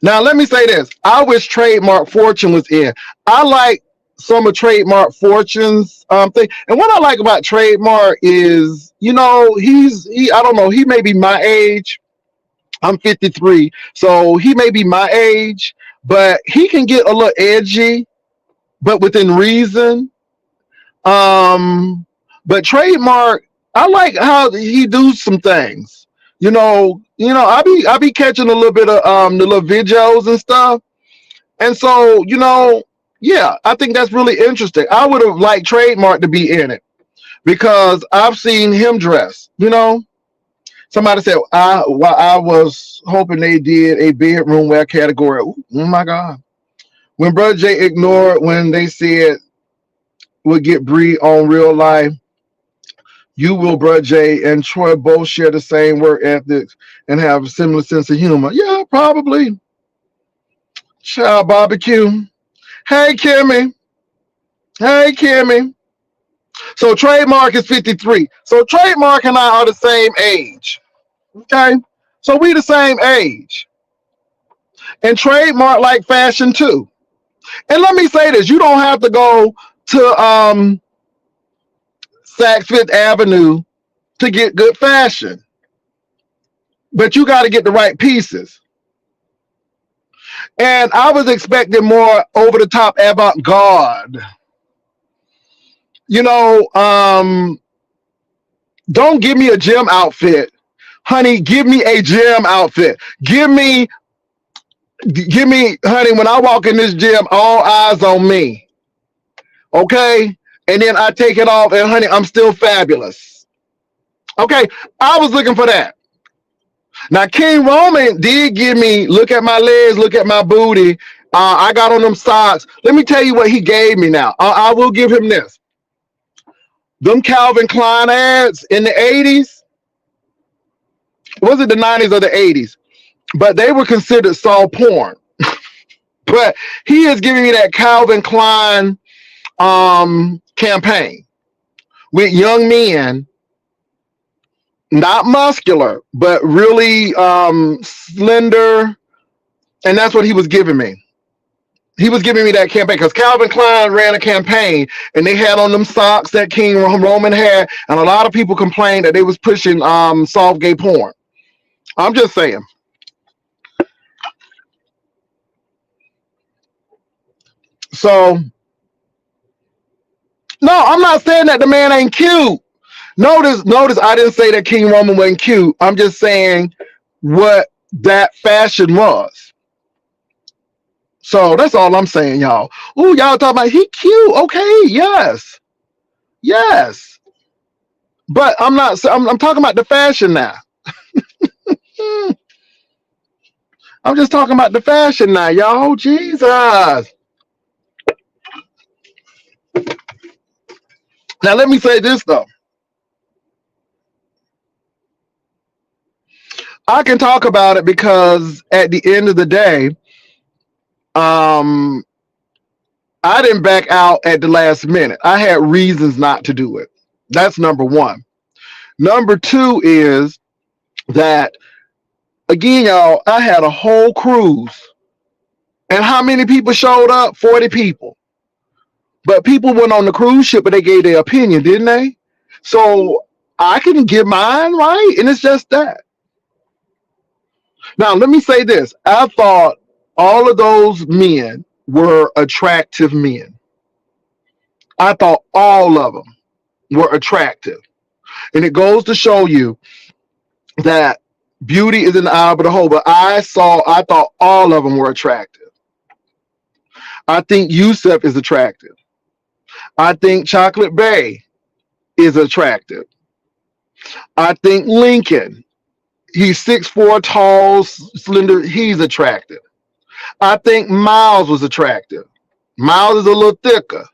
Now let me say this. I wish Trademark Fortune was in. I like some of Trademark Fortune's thing. And what I like about Trademark is, I don't know, he may be my age. I'm 53, so he may be my age, but he can get a little edgy, but within reason. Um, but Trademark, I like how he do some things. I be catching a little bit of the little videos and stuff. And so, yeah, I think that's really interesting. I would have liked Trademark to be in it because I've seen him dress. Somebody said I was hoping they did a bedroom wear category. Ooh, oh my God. When Brother Jay ignored when they said would get Bree on Real Life, you will, Brother Jay and Troy both share the same work ethics and have a similar sense of humor. Yeah, probably. Child barbecue. Hey, Kimmy. Hey, Kimmy. So Trademark is 53. So Trademark and I are the same age. Okay? So we the same age. And Trademark like fashion too. And let me say this, you don't have to go to Saks Fifth Avenue to get good fashion. But you got to get the right pieces. And I was expecting more over the top avant-garde. Don't give me a gym outfit. Honey, give me a gym outfit. Give me, honey, when I walk in this gym, all eyes on me. Okay? And then I take it off, and honey, I'm still fabulous. Okay? I was looking for that. Now, King Roman did give me, look at my legs, look at my booty. I got on them socks. Let me tell you what he gave me now. I will give him this. Them Calvin Klein ads in the 80s, was it the 90s or the 80s? But they were considered soft porn. But he is giving me that Calvin Klein campaign with young men, not muscular, but really slender. And that's what he was giving me. He was giving me that campaign because Calvin Klein ran a campaign and they had on them socks that King Roman had. And a lot of people complained that they was pushing soft gay porn. I'm just saying. So, no, I'm not saying that the man ain't cute. Notice I didn't say that King Roman wasn't cute. I'm just saying what that fashion was. So that's all I'm saying, y'all. Ooh, y'all talking about he cute. Okay, yes. Yes. But I'm talking about the fashion now. I'm just talking about the fashion now, y'all. Jesus. Now let me say this though. I can talk about it because at the end of the day, I didn't back out at the last minute. I had reasons not to do it. That's number one. Number two is that, again, y'all, I had a whole cruise. And how many people showed up? 40 people. But people went on the cruise ship, but they gave their opinion, didn't they? So I can give mine, right? And it's just that. Now, let me say this. I thought all of those men were attractive men. I thought all of them were attractive. And it goes to show you that beauty is in the eye of the beholder. I thought all of them were attractive. I think Yusuf is attractive. I think Chocolate Bay is attractive. I think Lincoln, he's 6'4", tall, slender, he's attractive. I think Miles was attractive. Miles is a little thicker.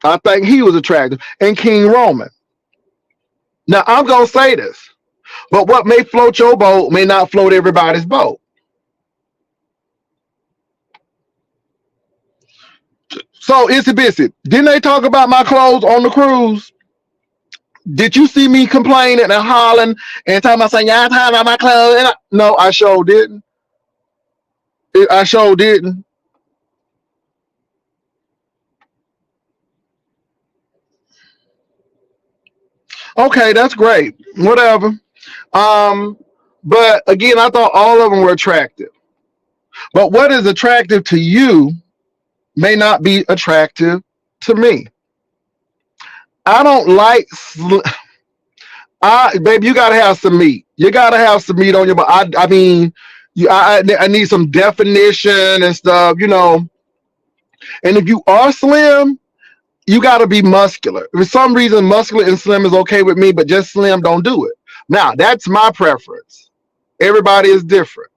I think he was attractive. And King Roman. Now, I'm going to say this, but what may float your boat may not float everybody's boat. So, Itsy Bitsy, didn't they talk about my clothes on the cruise? Did you see me complaining and hollering and talking about saying y'all talking about my clothes? No, I sure didn't. I sure didn't. Okay, that's great. Whatever. Um, but again, I thought all of them were attractive. But what is attractive to you may not be attractive to me. I don't like. Baby, you gotta have some meat. You gotta have some meat on your body. I mean, I need some definition and stuff. And if you are slim, you got to be muscular. For some reason, muscular and slim is okay with me, but just slim, don't do it. Now, that's my preference. Everybody is different.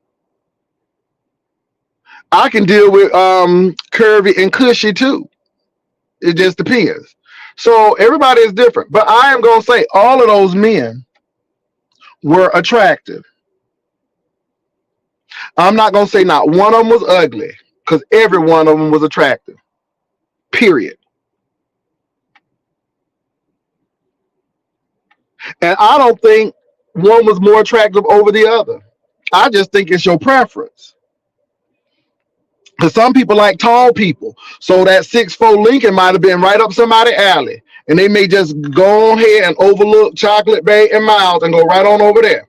I can deal with curvy and cushy too. It just depends. So everybody is different. But I am going to say all of those men were attractive. I'm not going to say not one of them was ugly, because every one of them was attractive. Period. And I don't think one was more attractive over the other. I just think it's your preference. Because some people like tall people. So that 6'4" Lincoln might have been right up somebody's alley. And they may just go on ahead and overlook Chocolate Bay and Miles and go right on over there.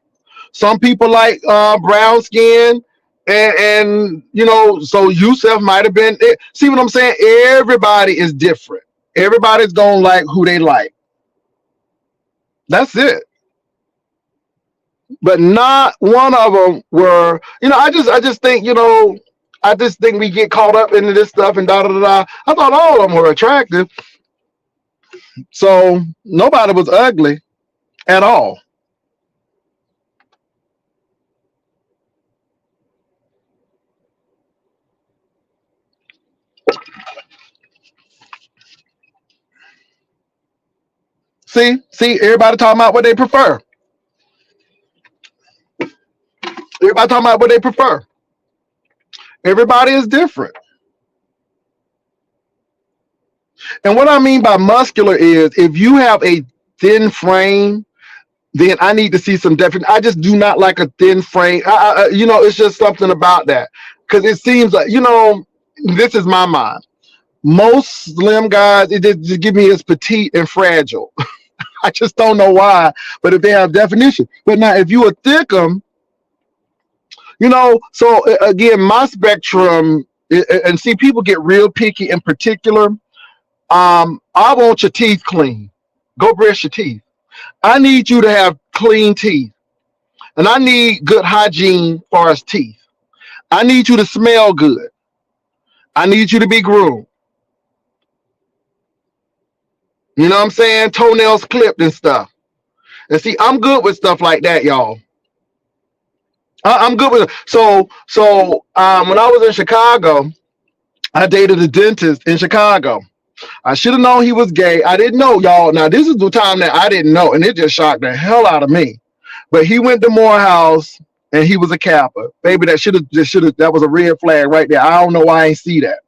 Some people like brown skin. And so Yusef might have been. See what I'm saying? Everybody is different. Everybody's going to like who they like. That's it. But not one of them were, I just think, I just think we get caught up into this stuff and da da da da. I thought all of them were attractive. So nobody was ugly at all. See, everybody talking about what they prefer. Everybody talking about what they prefer. Everybody is different. And what I mean by muscular is if you have a thin frame, then I need to see some definition. I just do not like a thin frame. It's just something about that. Because it seems like, this is my mind. Most slim guys, it just give me as petite and fragile. I just don't know why. But if they have definition. But now if you are thickum, so again, my spectrum, and see, people get real picky in particular. I want your teeth clean. Go brush your teeth. I need you to have clean teeth. And I need good hygiene for us teeth. I need you to smell good. I need you to be groomed. You know what I'm saying? Toenails clipped and stuff. And see, I'm good with stuff like that, y'all. I'm good with it. So when I was in Chicago, I dated a dentist in Chicago. I should have known he was gay. I didn't know, y'all. Now, this is the time that I didn't know, and it just shocked the hell out of me. But he went to Morehouse, and he was a Kappa. Baby, that was a red flag right there. I don't know why I ain't see that.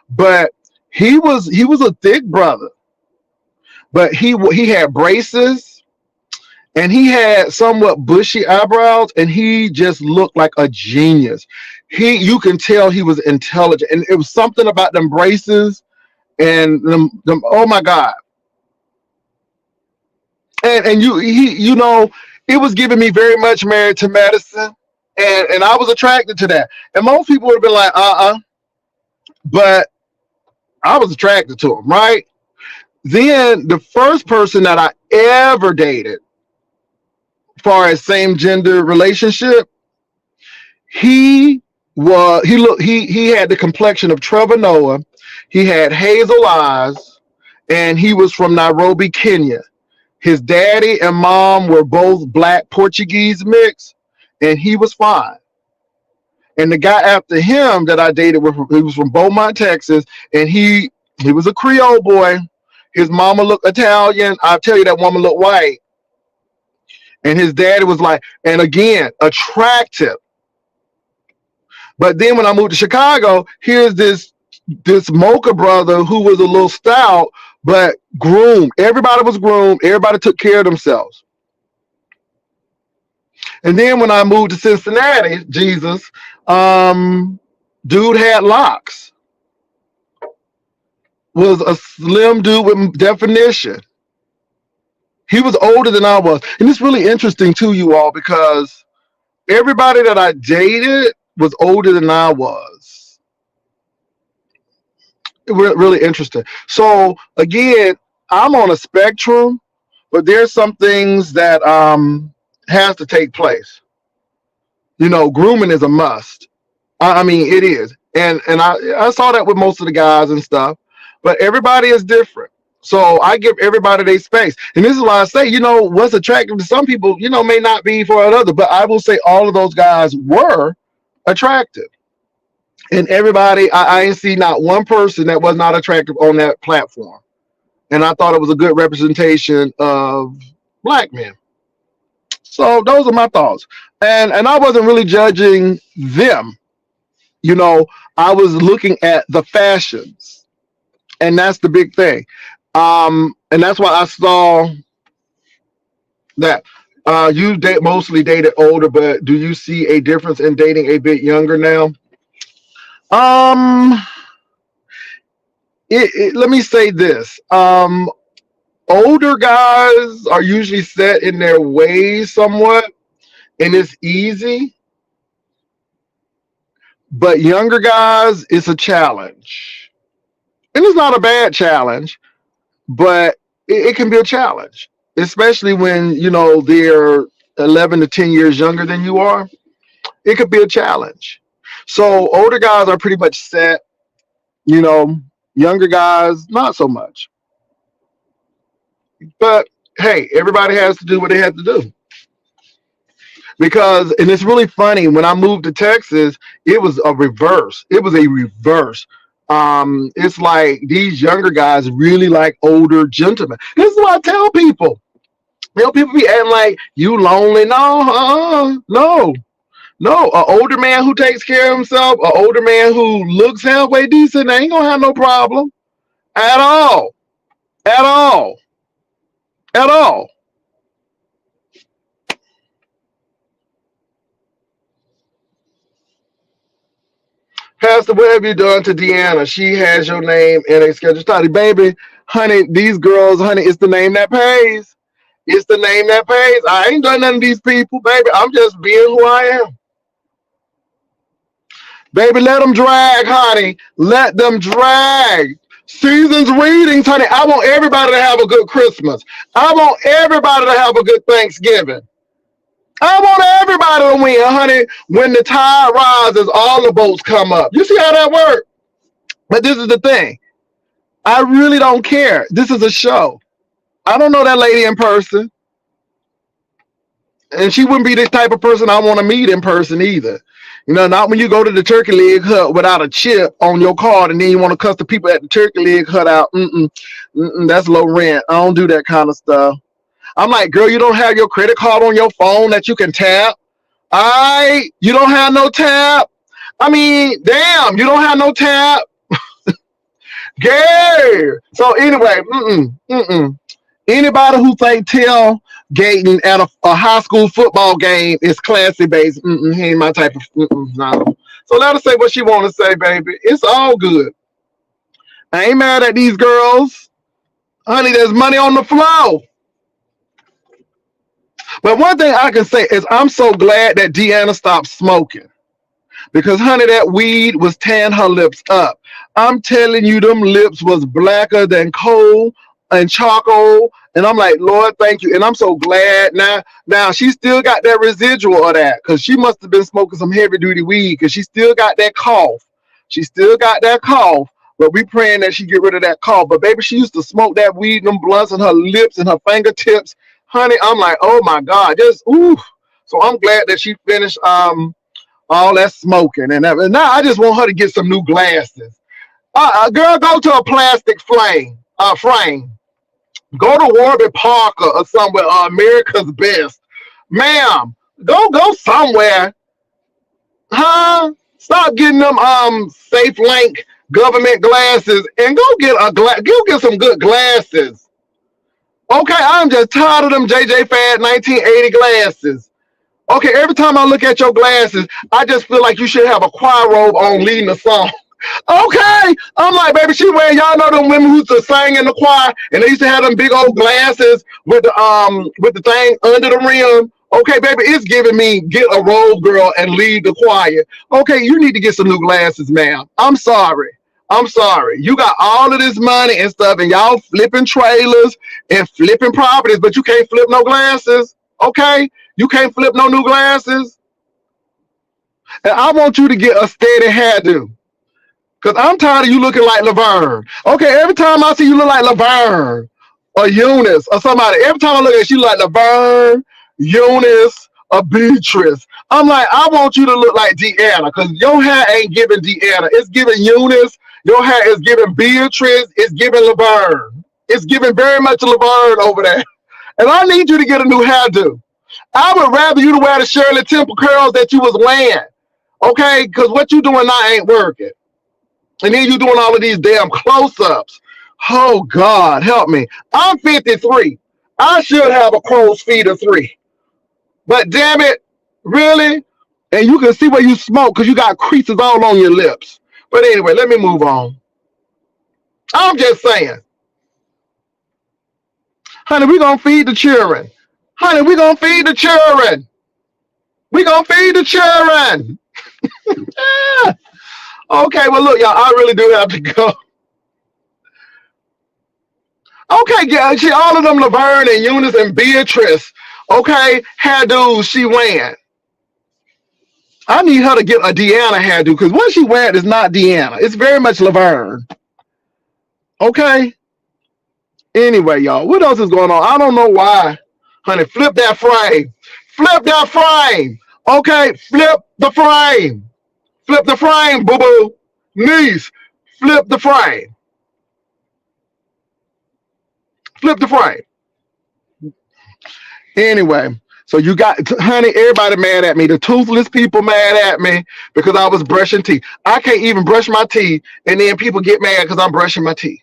But he was a thick brother. But he had braces, and he had somewhat bushy eyebrows, and he just looked like a genius. You can tell he was intelligent, and it was something about them braces and them oh my God. And it was giving me very much Married to Medicine, and I was attracted to that. And most people would have been like, but I was attracted to him, right? Then the first person that I ever dated, as far as same gender relationship, he had the complexion of Trevor Noah. He had hazel eyes, and he was from Nairobi, Kenya. His daddy and mom were both black Portuguese mix, and he was fine. And the guy after him that I dated, he was from Beaumont, Texas, and he was a Creole boy. His mama looked Italian. I'll tell you, that woman looked white. And his daddy was like, and again, attractive. But then when I moved to Chicago, here's this mocha brother who was a little stout, but groomed. Everybody was groomed. Everybody took care of themselves. And then when I moved to Cincinnati, Jesus, dude had locks. Was a slim dude with definition. He was older than I was. And it's really interesting too, you all, because everybody that I dated was older than I was. Really interesting. So again, I'm on a spectrum, but there's some things that has to take place. You know, grooming is a must. I mean, it is. And I saw that with most of the guys and stuff, but everybody is different. So I give everybody their space. And this is why I say, you know, what's attractive to some people, you know, may not be for another, but I will say all of those guys were attractive. And everybody, I ain't see not one person that was not attractive on that platform. And I thought it was a good representation of black men. So those are my thoughts. And I wasn't really judging them. You know, I was looking at the fashions. And that's the big thing. And that's why I saw that you mostly dated older, but do you see a difference in dating a bit younger now? Um, let me say this. Older guys are usually set in their ways somewhat, and it's easy. But younger guys, it's a challenge. And it's not a bad challenge, but it can be a challenge, especially when, you know, they're 11 to 10 years younger than you are. It could be a challenge. So older guys are pretty much set, you know, younger guys, not so much. But hey, everybody has to do what they have to do. Because, and it's really funny, when I moved to Texas, it was a reverse. It was a reverse. It's like these younger guys really like older gentlemen. This is what I tell people. You know, people be acting like you lonely. No. An older man who takes care of himself, an older man who looks halfway decent, they ain't gonna have no problem at all. At all. At all. Pastor, what have you done to Deanna? She has your name in a schedule study. Baby, honey, these girls, honey, it's the name that pays. It's the name that pays. I ain't done none of these people, baby. I'm just being who I am. Baby, let them drag, honey. Let them drag. Seasons readings, honey. I want everybody to have a good Christmas. I want everybody to have a good Thanksgiving. I want everybody to win, honey. When the tide rises, all the boats come up. You see how that works? But this is the thing. I really don't care. This is a show. I don't know that lady in person. And she wouldn't be the type of person I want to meet in person either. You know, not when you go to the turkey leg hut without a chip on your card and then you want to cuss the people at the turkey leg hut out. That's low rent. I don't do that kind of stuff. I'm like, girl, you don't have your credit card on your phone that you can tap? You don't have no tap? I mean, damn, you don't have no tap? Gay. So anyway, anybody who think tailgating at a high school football game is classy based, he ain't my type of, no. So let her say what she want to say, baby. It's all good. I ain't mad at these girls. Honey, there's money on the floor. But one thing I can say is I'm so glad that Deanna stopped smoking. Because, honey, that weed was tearing her lips up. I'm telling you, them lips was blacker than coal and charcoal. And I'm like, Lord, thank you. And I'm so glad now she still got that residual of that, because she must have been smoking some heavy duty weed, because she still got that cough. She still got that cough. But we praying that she get rid of that cough. But baby, she used to smoke that weed, them blunts in her lips and her fingertips. Honey, I'm like, oh my God, just ooh. So I'm glad that she finished all that smoking and now I just want her to get some new glasses. Girl, go to a plastic frame. Go to Warby Parker or somewhere, America's Best. Ma'am, go somewhere. Huh? Stop getting them Safe Link government glasses and go get go get some good glasses. Okay, I'm just tired of them JJ Fad 1980 glasses. Okay, every time I look at your glasses, I just feel like you should have a choir robe on leading the song. Okay, I'm like, baby, she wearing, y'all know them women who used to sing in the choir, and they used to have them big old glasses with the thing under the rim. Okay, baby, it's giving me get a robe, girl, and lead the choir. Okay, you need to get some new glasses, ma'am. I'm sorry. I'm sorry. You got all of this money and stuff, and y'all flipping trailers and flipping properties, but you can't flip no glasses. Okay, you can't flip no new glasses. And I want you to get a steady hairdo. Because I'm tired of you looking like Laverne. Okay, every time I see you look like Laverne or Eunice or somebody, every time I look at you like Laverne, Eunice, or Beatrice, I'm like, I want you to look like Deanna because your hair ain't giving Deanna. It's giving Eunice. Your hair is giving Beatrice. It's giving Laverne. It's giving very much Laverne over there. And I need you to get a new hairdo. I would rather you to wear the Shirley Temple curls that you was wearing. Okay, because what you doing now ain't working. And then you doing all of these damn close-ups. Oh, God, help me. I'm 53. I should have a crow's feet of 3. But damn it, really? And you can see where you smoke because you got creases all on your lips. But anyway, let me move on. I'm just saying. Honey, we're going to feed the children. Honey, we're going to feed the children. We're going to feed the children. Okay, well, look, y'all, I really do have to go. Okay, yeah, she all of them, Laverne and Eunice and Beatrice, okay, hairdos she wearing. I need her to get a Deanna hairdo because what she wearing is not Deanna. It's very much Laverne. Okay? Anyway, y'all, what else is going on? I don't know why. Honey, flip that frame. Flip that frame. Okay, flip the frame. Flip the frame, boo-boo. Niece, flip the frame. Flip the frame. Anyway, so you got, honey, everybody mad at me. The toothless people mad at me because I was brushing teeth. I can't even brush my teeth, and then people get mad because I'm brushing my teeth.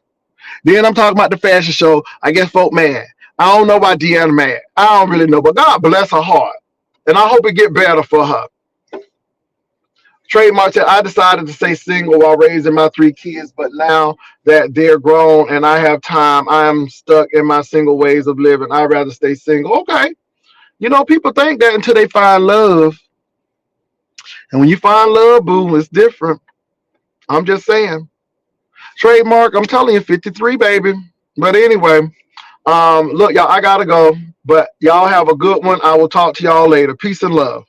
Then I'm talking about the fashion show. I guess folk mad. I don't know why Deanna mad. I don't really know, but God bless her heart. And I hope it get better for her. Trademark said, I decided to stay single while raising my 3 kids, but now that they're grown and I have time, I'm stuck in my single ways of living. I'd rather stay single. Okay. You know, people think that until they find love. And when you find love, boo, it's different. I'm just saying. Trademark, I'm telling you, 53, baby. But anyway, look, y'all, I gotta go. But y'all have a good one. I will talk to y'all later. Peace and love.